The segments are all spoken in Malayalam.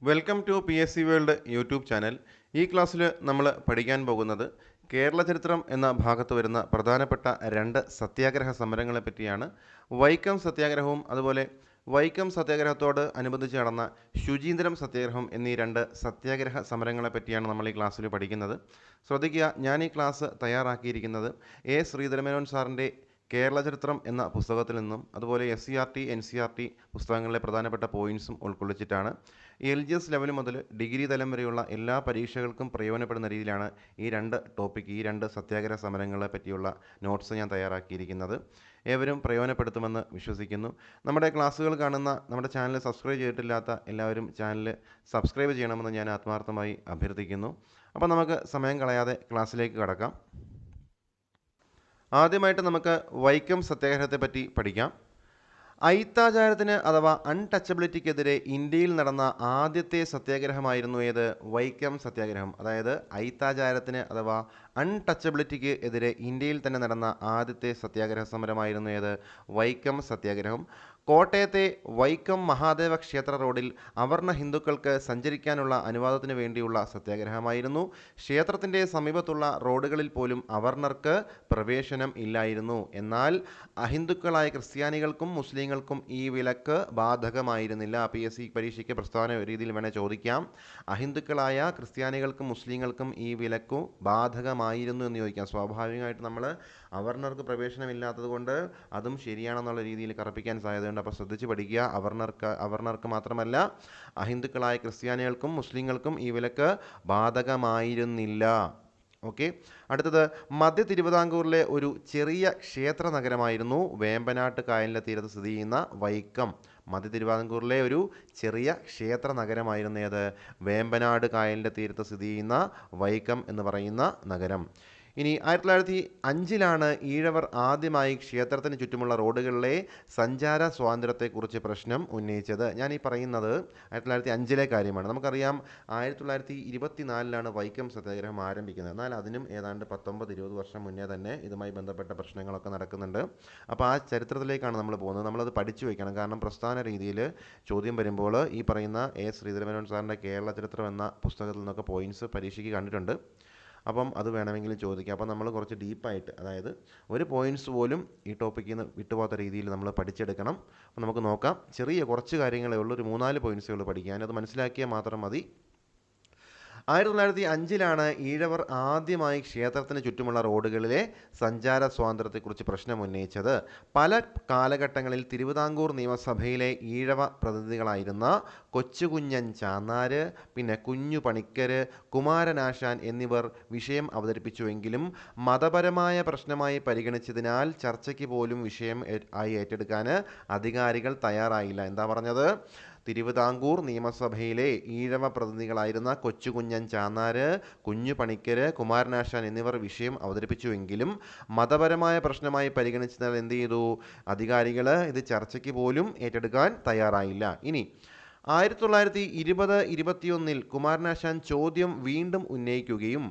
Welcome to P S C world YouTube channel. ഈ ക്ലാസ്സിൽ നമ്മൾ പഠിക്കാൻ പോകുന്നത് കേരള ചരിത്രം എന്ന ഭാഗത്ത് വരുന്ന പ്രധാനപ്പെട്ട രണ്ട് സത്യാഗ്രഹ സമരങ്ങളെ പറ്റിയാണ്. വൈക്കം സത്യാഗ്രഹവും അതുപോലെ വൈക്കം സത്യാഗ്രഹത്തോട് അനുബന്ധിച്ച് നടന്ന ശുചീന്ദ്രം സത്യാഗ്രഹം എന്നീ രണ്ട് സത്യാഗ്രഹ സമരങ്ങളെ പറ്റിയാണ് നമ്മൾ ഈ ക്ലാസ്സിൽ പഠിക്കുന്നത്. ശ്രദ്ധിക്കുക, ഞാൻ ഈ ക്ലാസ് തയ്യാറാക്കിയിരിക്കുന്നത് എ ശ്രീധരമേനോൻ സാറിൻ്റെ കേരള ചരിത്രം എന്ന പുസ്തകത്തിൽ നിന്നും അതുപോലെ SCERT NCERT പുസ്തകങ്ങളിലെ പ്രധാനപ്പെട്ട പോയിൻറ്സും ഉൾക്കൊള്ളിച്ചിട്ടാണ്. LGS ലെവൽ മുതൽ ഡിഗ്രി തലം വരെയുള്ള എല്ലാ പരീക്ഷകൾക്കും പ്രയോജനപ്പെടുന്ന രീതിയിലാണ് ഈ രണ്ട് സത്യാഗ്രഹ സമരങ്ങളെ പറ്റിയുള്ള നോട്ട്സ് ഞാൻ തയ്യാറാക്കിയിരിക്കുന്നത്. ഏവരും പ്രയോജനപ്പെടുത്തുമെന്ന് വിശ്വസിക്കുന്നു. നമ്മുടെ ക്ലാസ്സുകൾ കാണുന്ന നമ്മുടെ ചാനൽ സബ്സ്ക്രൈബ് ചെയ്തിട്ടില്ലാത്ത എല്ലാവരും ചാനൽ സബ്സ്ക്രൈബ് ചെയ്യണമെന്ന് ഞാൻ ആത്മാർത്ഥമായി അഭ്യർത്ഥിക്കുന്നു. അപ്പോൾ നമുക്ക് സമയം കളയാതെ ക്ലാസ്സിലേക്ക് കടക്കാം. ആദ്യമായിട്ട് നമുക്ക് വൈക്കം സത്യാഗ്രഹത്തെ പറ്റി പഠിക്കാം. അയിത്താചാരത്തിന് അഥവാ അൺടച്ചബിലിറ്റിക്കെതിരെ ഇന്ത്യയിൽ നടന്ന ആദ്യത്തെ സത്യാഗ്രഹമായിരുന്നു ഏത്? വൈക്കം സത്യാഗ്രഹം. അതായത് അയിത്താചാരത്തിന് അഥവാ അൺടച്ചബിലിറ്റിക്ക് എതിരെ ഇന്ത്യയിൽ തന്നെ നടന്ന ആദ്യത്തെ സത്യാഗ്രഹ സമരമായിരുന്നു ഏത്? വൈക്കം സത്യാഗ്രഹം. കോട്ടയത്തെ വൈക്കം മഹാദേവ ക്ഷേത്ര റോഡിൽ അവർണ ഹിന്ദുക്കൾക്ക് സഞ്ചരിക്കാനുള്ള അനുവാദത്തിന് വേണ്ടിയുള്ള സത്യാഗ്രഹമായിരുന്നു. ക്ഷേത്രത്തിൻ്റെ സമീപത്തുള്ള റോഡുകളിൽ പോലും അവർണർക്ക് പ്രവേശനം ഇല്ലായിരുന്നു. എന്നാൽ അഹിന്ദുക്കളായ ക്രിസ്ത്യാനികൾക്കും മുസ്ലിങ്ങൾക്കും ഈ വിലക്ക് ബാധകമായിരുന്നില്ല. PSC പരീക്ഷയ്ക്ക് പ്രസ്താവന രീതിയിൽ വേണേൽ ചോദിക്കാം. അഹിന്ദുക്കളായ ക്രിസ്ത്യാനികൾക്കും മുസ്ലിങ്ങൾക്കും ഈ വിലക്കു ബാധകമായിരുന്നു എന്ന് ചോദിക്കാം. സ്വാഭാവികമായിട്ട് നമ്മൾ അവർണർക്ക് പ്രവേശനമില്ലാത്തത് കൊണ്ട് അതും ശരിയാണെന്നുള്ള രീതിയിൽ കറപ്പിക്കാൻ സാധ്യതയുണ്ട്. അപ്പോൾ ശ്രദ്ധിച്ച് പഠിക്കുക. അവർണർക്ക് മാത്രമല്ല, അഹിന്ദുക്കളായ ക്രിസ്ത്യാനികൾക്കും മുസ്ലിങ്ങൾക്കും ഈ വിലക്ക് ബാധകമായിരുന്നില്ല. ഓക്കെ. അടുത്തത് മധ്യ തിരുവിതാംകൂറിലെ ഒരു ചെറിയ ക്ഷേത്ര നഗരമായിരുന്നു വേമ്പനാട്ട് കായലിൻ്റെ തീരത്ത് സ്ഥിതി ചെയ്യുന്ന വൈക്കം. മധ്യ തിരുവിതാംകൂറിലെ ഒരു ചെറിയ ക്ഷേത്ര നഗരമായിരുന്നു ഏത്? വേമ്പനാട് കായലിൻ്റെ തീരത്ത് സ്ഥിതി ചെയ്യുന്ന വൈക്കം എന്ന് പറയുന്ന നഗരം. ഇനി 1905 ഈഴവർ ആദ്യമായി ക്ഷേത്രത്തിന് ചുറ്റുമുള്ള റോഡുകളിലെ സഞ്ചാര സ്വാതന്ത്ര്യത്തെക്കുറിച്ച് പ്രശ്നം ഉന്നയിച്ചത്. ഞാൻ ഈ പറയുന്നത് 1905 കാര്യമാണ്. നമുക്കറിയാം 1924 വൈക്കം സത്യാഗ്രഹം ആരംഭിക്കുന്നത്. എന്നാൽ അതിനും ഏതാണ്ട് 19-20 വർഷം മുന്നേ തന്നെ ഇതുമായി ബന്ധപ്പെട്ട പ്രശ്നങ്ങളൊക്കെ നടക്കുന്നുണ്ട്. അപ്പോൾ ആ ചരിത്രത്തിലേക്കാണ് നമ്മൾ പോകുന്നത്. നമ്മളത് പഠിച്ചു വയ്ക്കണം. കാരണം പ്രസ്ഥാന രീതിയിൽ ചോദ്യം വരുമ്പോൾ ഈ പറയുന്ന എ ശ്രീധരമേനോൻ സാറിൻ്റെ കേരള ചരിത്രം എന്ന പുസ്തകത്തിൽ നിന്നൊക്കെ പോയിൻറ്റ്സ് പരീക്ഷയ്ക്ക് കണ്ടിട്ടുണ്ട്. അപ്പം അത് വേണമെങ്കിൽ ചോദിക്കാം. അപ്പം നമ്മൾ കുറച്ച് ഡീപ്പായിട്ട്, അതായത് ഒരു പോയിൻറ്റ്സ് പോലും ഈ ടോപ്പിക്കിൽ നിന്ന് വിട്ടുപോകാത്ത രീതിയിൽ നമ്മൾ പഠിച്ചെടുക്കണം. അപ്പം നമുക്ക് നോക്കാം. ചെറിയ കുറച്ച് കാര്യങ്ങളേ ഉള്ളൂ, ഒരു 3-4 പോയിൻറ്റ്സുകൾ പഠിക്കാൻ. അത് മനസ്സിലാക്കിയാൽ മാത്രം മതി. 1905 ഈഴവർ ആദ്യമായി ക്ഷേത്രത്തിന് ചുറ്റുമുള്ള റോഡുകളിലെ സഞ്ചാര സ്വാതന്ത്ര്യത്തെക്കുറിച്ച് പ്രശ്നം ഉന്നയിച്ചത്. പല കാലഘട്ടങ്ങളിൽ തിരുവിതാംകൂർ നിയമസഭയിലെ ഈഴവ പ്രതിനിധികളായിരുന്ന കൊച്ചുകുഞ്ഞൻ ചാന്നാര്, പിന്നെ കുഞ്ഞു പണിക്കർ, കുമാരനാശാൻ എന്നിവർ വിഷയം അവതരിപ്പിച്ചുവെങ്കിലും മതപരമായ പ്രശ്നമായി പരിഗണിച്ചതിനാൽ ചർച്ചയ്ക്ക് പോലും വിഷയം ആയി ഏറ്റെടുക്കാൻ അധികാരികൾ തയ്യാറായില്ല. എന്താ പറഞ്ഞത്? തിരുവിതാംകൂർ നിയമസഭയിലെ ഈഴവ പ്രതിനിധികളായിരുന്ന കൊച്ചുകുഞ്ഞൻ ചാന്നാര്, കുഞ്ഞു പണിക്കർ, കുമാരനാശാൻ എന്നിവർ വിഷയം അവതരിപ്പിച്ചുവെങ്കിലും മതപരമായ പ്രശ്നമായി പരിഗണിച്ചതിനാൽ എന്ത് ചെയ്തു? അധികാരികൾ ഇത് ചർച്ചയ്ക്ക് പോലും ഏറ്റെടുക്കാൻ തയ്യാറായില്ല. ഇനി 1920-21 കുമാരനാശാൻ ചോദ്യം വീണ്ടും ഉന്നയിക്കുകയും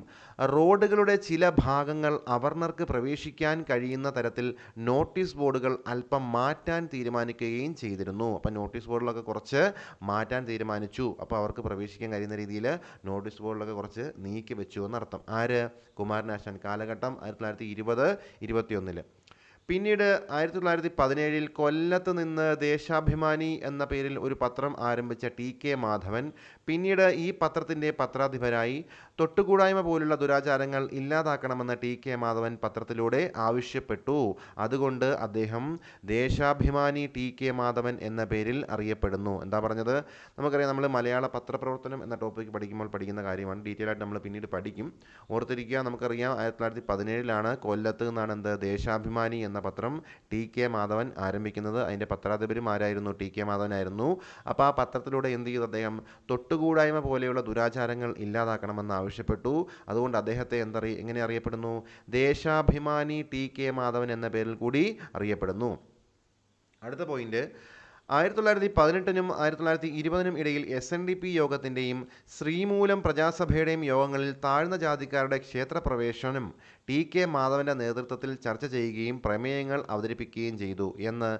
റോഡുകളുടെ ചില ഭാഗങ്ങൾ അവർണർക്ക് പ്രവേശിക്കാൻ കഴിയുന്ന തരത്തിൽ നോട്ടീസ് ബോർഡുകൾ അല്പം മാറ്റാൻ തീരുമാനിക്കുകയും ചെയ്തിരുന്നു. അപ്പം നോട്ടീസ് ബോർഡിലൊക്കെ കുറച്ച് മാറ്റാൻ തീരുമാനിച്ചു. അപ്പോൾ അവർക്ക് പ്രവേശിക്കാൻ കഴിയുന്ന രീതിയിൽ നോട്ടീസ് ബോർഡിലൊക്കെ കുറച്ച് നീക്കി വെച്ചു എന്നർത്ഥം. ആര്? കുമാരനാശാൻ. കാലഘട്ടം 1920-21. പിന്നീട് 1917 കൊല്ലത്ത് നിന്ന് ദേശാഭിമാനി എന്ന പേരിൽ ഒരു പത്രം ആരംഭിച്ച TK മാധവൻ പിന്നീട് ഈ പത്രത്തിൻ്റെ പത്രാധിപരായി. തൊട്ടുകൂടായ്മ പോലുള്ള ദുരാചാരങ്ങൾ ഇല്ലാതാക്കണമെന്ന് TK മാധവൻ പത്രത്തിലൂടെ ആവശ്യപ്പെട്ടു. അതുകൊണ്ട് അദ്ദേഹം ദേശാഭിമാനി TK മാധവൻ എന്ന പേരിൽ അറിയപ്പെടുന്നു. എന്താ പറഞ്ഞത്? നമുക്കറിയാം, നമ്മൾ മലയാള പത്രപ്രവർത്തനം എന്ന ടോപ്പിക്ക് പഠിക്കുമ്പോൾ പഠിക്കുന്ന കാര്യമാണ്. ഡീറ്റെയിൽ ആയിട്ട് നമ്മൾ പിന്നീട് പഠിക്കും. ഓർത്തിരിക്കുക. നമുക്കറിയാം 1917 കൊല്ലത്ത് നിന്നാണ് ദേശാഭിമാനി എന്ന പത്രം TK മാധവൻ ആരംഭിക്കുന്നത്. അതിൻ്റെ പത്രാധിപരും ആരായിരുന്നു? TK മാധവനായിരുന്നു. അപ്പോൾ ആ പത്രത്തിലൂടെ എന്ത് ചെയ്തു? അദ്ദേഹം തൊട്ടുകൂടായ്മ പോലെയുള്ള ദുരാചാരങ്ങൾ ഇല്ലാതാക്കണമെന്ന് ആവശ്യപ്പെട്ടു. അതുകൊണ്ട് അദ്ദേഹത്തെ എങ്ങനെ അറിയപ്പെടുന്നു? ദേശാഭിമാനി TK മാധവൻ എന്ന പേരിൽ കൂടി അറിയപ്പെടുന്നു. അടുത്ത പോയിന്റ്, 1918 1920 ഇടയിൽ SNDP യോഗത്തിൻ്റെയും ശ്രീമൂലം പ്രജാസഭയുടെയും യോഗങ്ങളിൽ താഴ്ന്ന ജാതിക്കാരുടെ ക്ഷേത്രപ്രവേശനം TK മാധവൻ്റെ നേതൃത്വത്തിൽ ചർച്ച ചെയ്യുകയും പ്രമേയങ്ങൾ അവതരിപ്പിക്കുകയും ചെയ്തു എന്ന്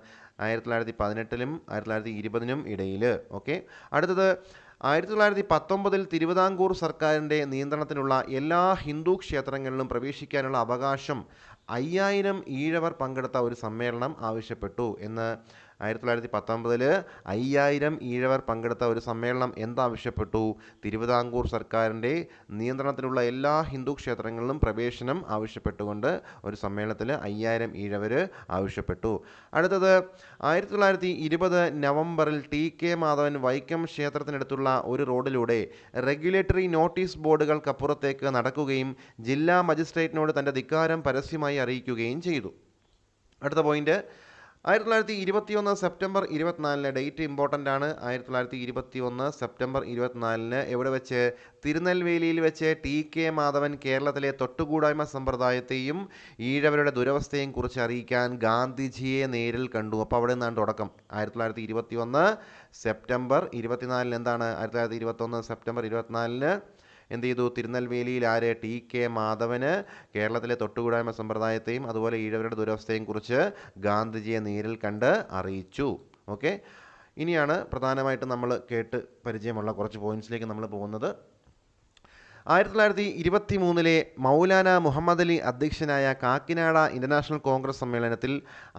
1918 1920 ഇടയിൽ. ഓക്കെ, അടുത്തത് 1919 തിരുവിതാംകൂർ സർക്കാരിൻ്റെ നിയന്ത്രണത്തിലുള്ള എല്ലാ ഹിന്ദു ക്ഷേത്രങ്ങളിലും പ്രവേശിക്കാനുള്ള അവകാശം 5000 ഈഴവർ പങ്കെടുത്ത ഒരു സമ്മേളനം ആവശ്യപ്പെട്ടു എന്ന്. 1919 5000 ഈഴവർ പങ്കെടുത്ത ഒരു സമ്മേളനം എന്താവശ്യപ്പെട്ടു? തിരുവിതാംകൂർ സർക്കാരിൻ്റെ നിയന്ത്രണത്തിലുള്ള എല്ലാ ഹിന്ദു ക്ഷേത്രങ്ങളിലും പ്രവേശനം ആവശ്യപ്പെട്ടുകൊണ്ട് ഒരു സമ്മേളനത്തിൽ 5000 ഈഴവർ ആവശ്യപ്പെട്ടു. അടുത്തത് 1920 നവംബറിൽ TK മാധവൻ വൈക്കം ക്ഷേത്രത്തിനടുത്തുള്ള ഒരു റോഡിലൂടെ റെഗുലേറ്ററി നോട്ടീസ് ബോർഡുകൾക്കപ്പുറത്തേക്ക് നടക്കുകയും ജില്ലാ മജിസ്ട്രേറ്റിനോട് തൻ്റെ ധിക്കാരം പരസ്യമായി അറിയിക്കുകയും ചെയ്തു. അടുത്ത പോയിന്റ്, 1921 സെപ്റ്റംബർ 24 ഡേറ്റ് ഇമ്പോർട്ടൻ്റ് ആണ്. 1921 സെപ്റ്റംബർ 24 എവിടെ വെച്ച്? തിരുനെൽവേലിയിൽ വെച്ച് TK മാധവൻ കേരളത്തിലെ തൊട്ടുകൂടായ്മ സമ്പ്രദായത്തെയും ഈഴവരുടെ ദുരവസ്ഥയെയും കുറിച്ച് അറിയിക്കാൻ ഗാന്ധിജിയെ നേരിൽ കണ്ടു. അപ്പോൾ അവിടെ നിന്നാണ് തുടക്കം. 1921 സെപ്റ്റംബർ 24 എന്താണ്? 1921 സെപ്റ്റംബർ 24 എന്ത് ചെയ്തു? തിരുനെൽവേലിയിൽ ആര്? TK മാധവന് കേരളത്തിലെ തൊട്ടുകൂടായ്മ സമ്പ്രദായത്തെയും അതുപോലെ ഈഴവരുടെ ദുരവസ്ഥയെയും കുറിച്ച് ഗാന്ധിജിയെ നേരിൽ കണ്ട് അറിയിച്ചു. ഓക്കെ, ഇനിയാണ് പ്രധാനമായിട്ടും നമ്മൾ കേട്ട് പരിചയമുള്ള കുറച്ച് പോയിന്റ്സിലേക്ക് നമ്മൾ പോകുന്നത്. 1923 മൗലാന മുഹമ്മദ് അലി അധ്യക്ഷനായ കാക്കിനാട ഇൻ്റർനാഷണൽ കോൺഗ്രസ് സമ്മേളനത്തിൽ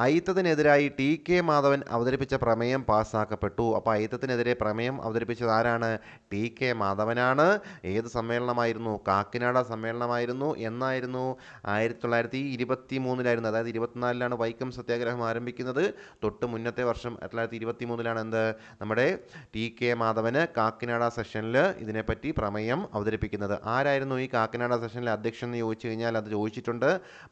അയിത്തത്തിനെതിരായി TK മാധവൻ അവതരിപ്പിച്ച പ്രമേയം പാസ്സാക്കപ്പെട്ടു. അപ്പോൾ അയിത്തത്തിനെതിരെ പ്രമേയം അവതരിപ്പിച്ചത് ആരാണ്? TK മാധവനാണ്. ഏത് സമ്മേളനമായിരുന്നു? കാക്കിനാട സമ്മേളനമായിരുന്നു. എന്നായിരുന്നു? 1923 അതായത് 24 വൈക്കം സത്യാഗ്രഹം ആരംഭിക്കുന്നത്. തൊട്ട് മുന്നത്തെ വർഷം 1923 എന്ത്? നമ്മുടെ TK മാധവന് കാക്കിനാട സെഷനിൽ ഇതിനെപ്പറ്റി പ്രമേയം അവതരിപ്പിക്കുന്നത്. ആരായിരുന്നു ഈ കാക്കിനാട സെഷനിലെ അധ്യക്ഷൻ എന്ന് ചോദിച്ചു കഴിഞ്ഞാൽ അത് ചോദിച്ചിട്ടുണ്ട്.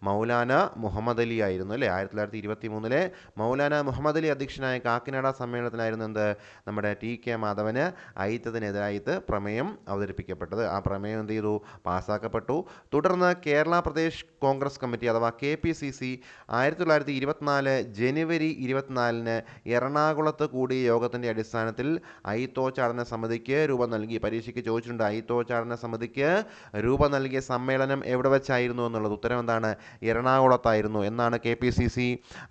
മൗലാന മുഹമ്മദ് അലി ആയിരുന്നു അല്ലേ. 1923 മൗലാന മുഹമ്മദ് അലി അധ്യക്ഷനായ കാക്കിനാട സമ്മേളനത്തിലായിരുന്നു എന്ത്? നമ്മുടെ TK മാധവന് അയിത്തത്തിനെതിരായിട്ട് പ്രമേയം അവതരിപ്പിക്കപ്പെട്ടത്. ആ പ്രമേയം എന്ത് ചെയ്തു? പാസ്സാക്കപ്പെട്ടു. തുടർന്ന് കേരള പ്രദേശ് കോൺഗ്രസ് കമ്മിറ്റി അഥവാ KPCC 1924 ജനുവരി 24 എറണാകുളത്ത് കൂടിയ യോഗത്തിൻ്റെ അടിസ്ഥാനത്തിൽ അയിത്തോച്ചാടന സമിതിക്ക് രൂപം നൽകി. പരീക്ഷയ്ക്ക് ചോദിച്ചിട്ടുണ്ട്, അയിത്തോച്ചാടന സമിതിക്ക് രൂപം നൽകിയ സമ്മേളനം എവിടെ വെച്ചായിരുന്നു എന്നുള്ളത്. ഉത്തരം എന്താണ്? എറണാകുളത്തായിരുന്നു. എന്നാണ് KPCC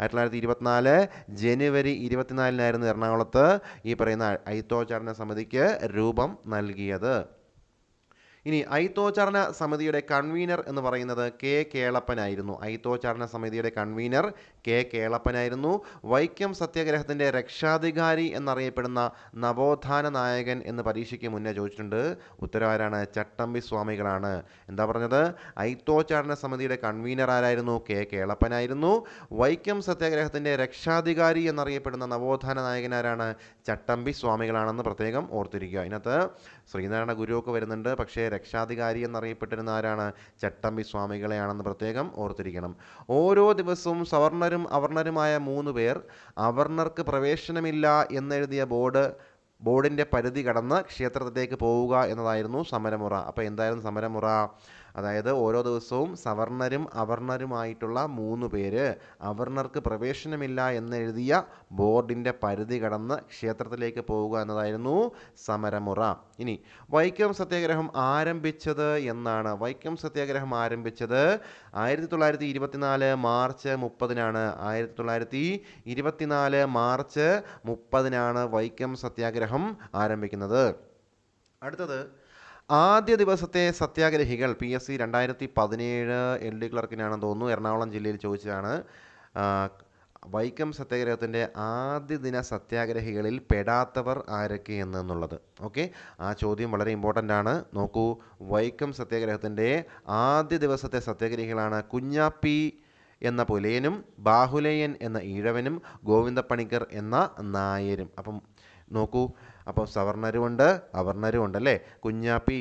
1924 ജനുവരി 24 എറണാകുളത്ത് ഈ പറയുന്ന അയിത്തോച്ചാടന സമിതിക്ക് രൂപം നൽകിയത്. ഇനി അയിത്തോച്ചാടന സമിതിയുടെ കൺവീനർ എന്ന് പറയുന്നത് കേളപ്പനായിരുന്നു. അയിത്തോച്ചാടന സമിതിയുടെ കൺവീനർ കേളപ്പനായിരുന്നു. വൈക്കം സത്യാഗ്രഹത്തിൻ്റെ രക്ഷാധികാരി എന്നറിയപ്പെടുന്ന നവോത്ഥാന നായകൻ എന്ന് പരീക്ഷയ്ക്ക് മുന്നേ ചോദിച്ചിട്ടുണ്ട്. ഉത്തരവാരാണ്? ചട്ടമ്പി സ്വാമികളാണ്. എന്താ പറഞ്ഞത്? അയിത്തോച്ചാടന സമിതിയുടെ കൺവീനർ ആരായിരുന്നു? കേളപ്പനായിരുന്നു. വൈക്കം സത്യാഗ്രഹത്തിൻ്റെ രക്ഷാധികാരി എന്നറിയപ്പെടുന്ന നവോത്ഥാന നായകൻ ആരാണ്? ചട്ടമ്പി സ്വാമികളാണെന്ന് പ്രത്യേകം ഓർത്തിരിക്കുക. ഇതിനകത്ത് ശ്രീനാരായണ ഗുരുവൊക്കെ വരുന്നുണ്ട്, പക്ഷേ രക്ഷാധികാരി എന്നറിയപ്പെട്ടിരുന്ന ആരാണ്? ചട്ടമ്പി സ്വാമികളെയാണെന്ന് പ്രത്യേകം ഓർത്തിരിക്കണം. ഓരോ ദിവസവും സവർണരും അവർണരുമായ 3 പേർ അവർണർക്ക് പ്രവേശനമില്ല എന്നെഴുതിയ ബോർഡിൻ്റെ പരിധി കടന്ന് ക്ഷേത്രത്തിലേക്ക് പോവുക എന്നതായിരുന്നു സമരമുറ. അപ്പോൾ എന്തായിരുന്നു സമരമുറ? അതായത് ഓരോ ദിവസവും സവർണരും അവർണരുമായിട്ടുള്ള 3 പേര് അവർണർക്ക് പ്രവേശനമില്ല എന്നെഴുതിയ ബോർഡിൻ്റെ പരിധി കടന്ന് ക്ഷേത്രത്തിലേക്ക് പോവുക എന്നതായിരുന്നു സമരമുറ. ഇനി വൈക്കം സത്യാഗ്രഹം ആരംഭിച്ചത് എന്നാണ്? വൈക്കം സത്യാഗ്രഹം ആരംഭിച്ചത് 1924 മാർച്ച് 30 1924 മാർച്ച് 30 വൈക്കം സത്യാഗ്രഹം ആരംഭിക്കുന്നത്. അടുത്തത് ആദ്യ ദിവസത്തെ സത്യാഗ്രഹികൾ. PSC 2017 LD ക്ലർക്കിനാണെന്ന് തോന്നുന്നു, എറണാകുളം ജില്ലയിൽ ചോദിച്ചതാണ്. വൈക്കം സത്യാഗ്രഹത്തിൻ്റെ ആദ്യ ദിന സത്യാഗ്രഹികളിൽ പെടാത്തവർ ആരൊക്കെ എന്നുള്ളത്. ഓക്കെ, ആ ചോദ്യം വളരെ ഇമ്പോർട്ടൻ്റ് ആണ്. നോക്കൂ, വൈക്കം സത്യാഗ്രഹത്തിൻ്റെ ആദ്യ ദിവസത്തെ സത്യാഗ്രഹികളാണ് കുഞ്ഞാപ്പി എന്ന പുലയനും ബാഹുലയൻ എന്ന ഈഴവനും ഗോവിന്ദപ്പണിക്കർ എന്ന നായരും. അപ്പം നോക്കൂ, അപ്പോൾ സവർണരുമുണ്ട് അവർണരുമുണ്ട് അല്ലേ. കുഞ്ഞാപ്പി,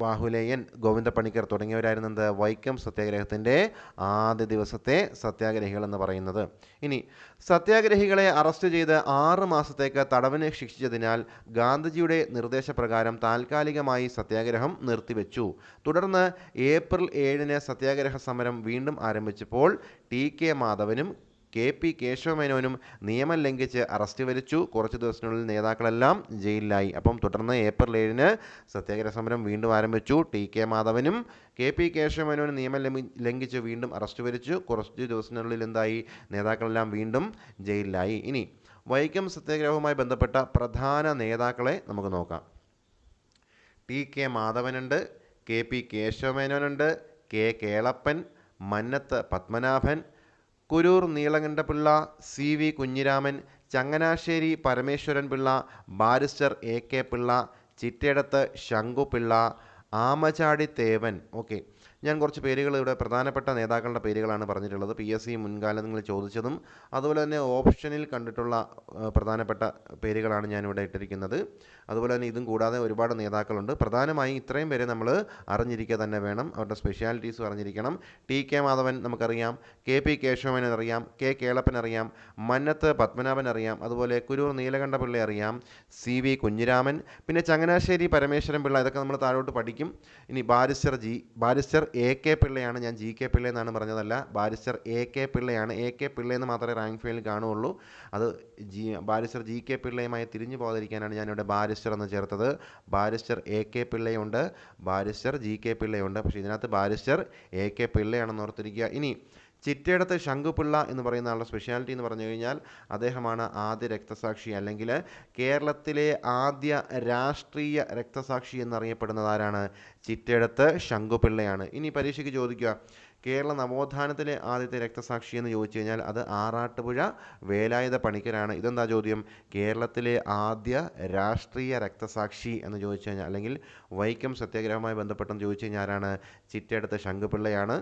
ബാഹുലയൻ, ഗോവിന്ദപ്പണിക്കർ തുടങ്ങിയവരായിരുന്നു എന്ത്? വൈക്കം സത്യാഗ്രഹത്തിൻ്റെ ആദ്യ ദിവസത്തെ സത്യാഗ്രഹികൾ എന്ന് പറയുന്നത്. ഇനി സത്യാഗ്രഹികളെ അറസ്റ്റ് ചെയ്ത് 6 മാസത്തേക്ക് തടവിന് ശിക്ഷിച്ചതിനാൽ ഗാന്ധിജിയുടെ നിർദ്ദേശപ്രകാരം താൽക്കാലികമായി സത്യാഗ്രഹം നിർത്തിവെച്ചു. തുടർന്ന് ഏപ്രിൽ 7 സത്യാഗ്രഹ സമരം വീണ്ടും ആരംഭിച്ചപ്പോൾ TK മാധവനും KP കേശവമേനോനും നിയമം ലംഘിച്ച് അറസ്റ്റ് വരിച്ചു. കുറച്ച് ദിവസത്തിനുള്ളിൽ നേതാക്കളെല്ലാം ജയിലിലായി. അപ്പം തുടർന്ന് ഏപ്രിൽ 7-ന് സത്യാഗ്രഹ സമരം വീണ്ടും ആരംഭിച്ചു. TK മാധവനും KP കേശവമേനോനും നിയമം ലംഘിച്ച് വീണ്ടും അറസ്റ്റ് വരിച്ചു. കുറച്ച് ദിവസത്തിനുള്ളിൽ എന്തായി? നേതാക്കളെല്ലാം വീണ്ടും ജയിലിലായി. ഇനി വൈക്കം സത്യാഗ്രഹവുമായി ബന്ധപ്പെട്ട പ്രധാന നേതാക്കളെ നമുക്ക് നോക്കാം. TK മാധവനുണ്ട്, KP കേശവമേനോനുണ്ട്, K Kelappan, Mannath Padmanabhan, Kurur Neelakantapillai, CV Kunhiraman, Changanassery Parameswaran Pillai, barrister AK Pillai, Chittedath Sankupillai, Amachadi Thevan. Okay, ഞാൻ കുറച്ച് പേരുകൾ ഇവിടെ പ്രധാനപ്പെട്ട നേതാക്കളുടെ പേരുകളാണ് പറഞ്ഞിട്ടുള്ളത്. PSC മുൻകാലങ്ങളിൽ ചോദിച്ചതും അതുപോലെ തന്നെ ഓപ്ഷനിൽ കണ്ടിട്ടുള്ള പ്രധാനപ്പെട്ട പേരുകളാണ് ഞാനിവിടെ ഇട്ടിരിക്കുന്നത്. അതുപോലെ തന്നെ ഇതും കൂടാതെ ഒരുപാട് നേതാക്കളുണ്ട്. പ്രധാനമായും ഇത്രയും പേരെ നമ്മൾ അറിഞ്ഞിരിക്കുക തന്നെ വേണം. അവരുടെ സ്പെഷ്യാലിറ്റീസും അറിഞ്ഞിരിക്കണം. TK മാധവൻ നമുക്കറിയാം, KP കേശവമേനോൻ അറിയാം, K കേളപ്പൻ അറിയാം, മന്നത്ത് പത്മനാഭൻ അറിയാം, അതുപോലെ കുരൂർ നീലകണ്ഠപിള്ള അറിയാം, CV കുഞ്ഞിരാമൻ, പിന്നെ ചങ്ങനാശ്ശേരി പരമേശ്വരൻ പിള്ള, ഇതൊക്കെ നമ്മൾ താഴോട്ട് പഠിക്കും. ഇനി ബാരിസ്റ്റർ AK പിള്ളയാണ്. ഞാൻ GK പിള്ള എന്നാണ് പറഞ്ഞതല്ല, ബാരിസ്റ്റർ AK പിള്ളയാണ്. AK പിള്ളയെന്ന് മാത്രമേ റാങ്ക് ഫയലിൽ കാണുകയുള്ളൂ. അത് ബാരിസ്റ്റർ GK പിള്ളയുമായി തിരിഞ്ഞു പോകാതിരിക്കാനാണ് ഞാനിവിടെ ബാരിസ്റ്റർ എന്ന് ചേർത്തത്. ബാരിസ്റ്റർ AK പിള്ളയുണ്ട്, ബാരിസ്റ്റർ GK പിള്ളയുണ്ട്. പക്ഷേ ഇതിനകത്ത് ബാരിസ്റ്റർ AK പിള്ളയാണെന്ന് ഓർത്തിരിക്കുക. ഇനി ചിറ്റേടത്ത് ശങ്കുപിള്ള എന്ന് പറയുന്ന ആളുടെ സ്പെഷ്യാലിറ്റി എന്ന് പറഞ്ഞു കഴിഞ്ഞാൽ അദ്ദേഹമാണ് ആദ്യ രക്തസാക്ഷി, അല്ലെങ്കിൽ കേരളത്തിലെ ആദ്യ രാഷ്ട്രീയ രക്തസാക്ഷി എന്നറിയപ്പെടുന്നത് ആരാണ്? ചിറ്റേടത്ത് ശങ്കുപിള്ളയാണ്. ഇനി പരീക്ഷയ്ക്ക് ചോദിക്കുക, കേരള നവോത്ഥാനത്തിലെ ആദ്യത്തെ രക്തസാക്ഷി എന്ന് ചോദിച്ചു കഴിഞ്ഞാൽ അത് ആറാട്ടുപുഴ വേലായുധ പണിക്കരാണ്. ഇതെന്താ ചോദ്യം? കേരളത്തിലെ ആദ്യ രാഷ്ട്രീയ രക്തസാക്ഷി എന്ന് ചോദിച്ചു കഴിഞ്ഞാൽ, അല്ലെങ്കിൽ വൈക്കം സത്യാഗ്രഹവുമായി ബന്ധപ്പെട്ടെന്ന് ചോദിച്ചു കഴിഞ്ഞാൽ ആരാണ്? ചിറ്റേടത്ത് ശങ്കുപിള്ളയാണ്.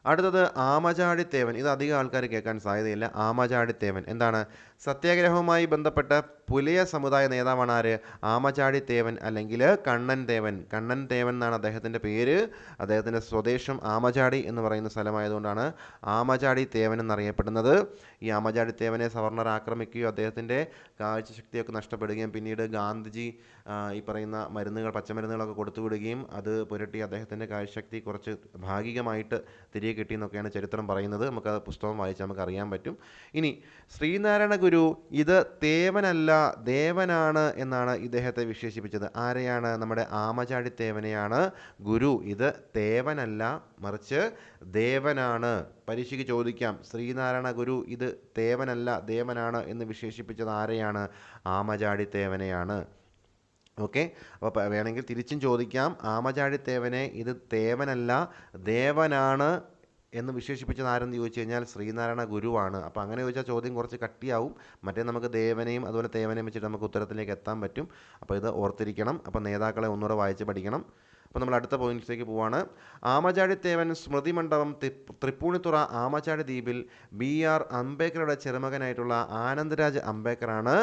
അടുത്തത് ആമചാടിത്തേവൻ. ഇത് അധികം ആൾക്കാർ കേൾക്കാൻ സാധ്യതയില്ല. ആമചാടിത്തേവൻ എന്താണ്? സത്യാഗ്രഹവുമായി ബന്ധപ്പെട്ട പുലയ സമുദായ നേതാവാണ് ആര്? ആമചാടിത്തേവൻ അല്ലെങ്കിൽ കണ്ണൻ തേവൻ. കണ്ണൻ തേവൻ എന്നാണ് അദ്ദേഹത്തിൻ്റെ പേര്. അദ്ദേഹത്തിൻ്റെ സ്വദേശം ആമചാടി എന്ന് പറയുന്ന സ്ഥലമായതുകൊണ്ടാണ് ആമചാടി തേവൻ എന്നറിയപ്പെടുന്നത്. ഈ ആമചാടി തേവനെ സവർണർ ആക്രമിക്കുകയോ അദ്ദേഹത്തിൻ്റെ കാഴ്ചശക്തിയൊക്കെ നഷ്ടപ്പെടുകയും പിന്നീട് ഗാന്ധിജി ഈ പറയുന്ന മരുന്നുകൾ, പച്ചമരുന്നുകളൊക്കെ കൊടുത്തുവിടുകയും അത് പുരട്ടി അദ്ദേഹത്തിൻ്റെ കാഴ്ചശക്തി കുറച്ച് ഭാഗികമായിട്ട് തിരികെ കിട്ടിയെന്നൊക്കെയാണ് ചരിത്രം പറയുന്നത്. നമുക്ക് ആ പുസ്തകം വായിച്ചാൽ നമുക്ക് അറിയാൻ പറ്റും. ഇനി ശ്രീനാരായണ ഗുരു ഇത് തേവനല്ല ദേവനാണ് എന്നാണ് ഇദ്ദേഹത്തെ വിശേഷിപ്പിച്ചത്. ആരെയാണ്? നമ്മുടെ ആമചാടി തേവനെയാണ് ഗുരു ഇത് തേവനല്ല മറിച്ച് ദേവനാണ്. പരീക്ഷയ്ക്ക് ചോദിക്കാം, ശ്രീനാരായണ ഗുരു ഇത് തേവനല്ല ദേവനാണ് എന്ന് വിശേഷിപ്പിച്ചത് ആരെയാണ്? ആമചാടി തേവനെയാണ്. ഓക്കെ, അപ്പോൾ വേണമെങ്കിൽ തിരിച്ചും ചോദിക്കാം, ആമചാടിത്തേവനെ ഇത് തേവനല്ല ദേവനാണ് എന്ന് വിശേഷിപ്പിച്ചത് ആരെന്ന് ചോദിച്ചു കഴിഞ്ഞാൽ ശ്രീനാരായണ ഗുരുവാണ്. അപ്പോൾ അങ്ങനെ ചോദിച്ചാൽ ചോദ്യം കുറച്ച് കട്ടിയാവും. മറ്റേ നമുക്ക് ദേവനെയും അതുപോലെ തേവനെയും വെച്ചിട്ട് നമുക്ക് ഉത്തരത്തിലേക്ക് എത്താൻ പറ്റും. അപ്പോൾ ഇത് ഓർത്തിരിക്കണം. അപ്പോൾ നേതാക്കളെ ഒന്നുകൂടെ വായിച്ച് പഠിക്കണം. അപ്പോൾ നമ്മൾ അടുത്ത പോയിന്റ്സിലേക്ക് പോവാണ്. ആമചാടിത്തേവൻ സ്മൃതി മണ്ഡപം തൃപ്പൂണിത്തുറ ആമചാടി ദ്വീപിൽ BR അംബേദ്കറുടെ ചെറുമകനായിട്ടുള്ള ആനന്ദരാജ് അംബേദ്കറാണ്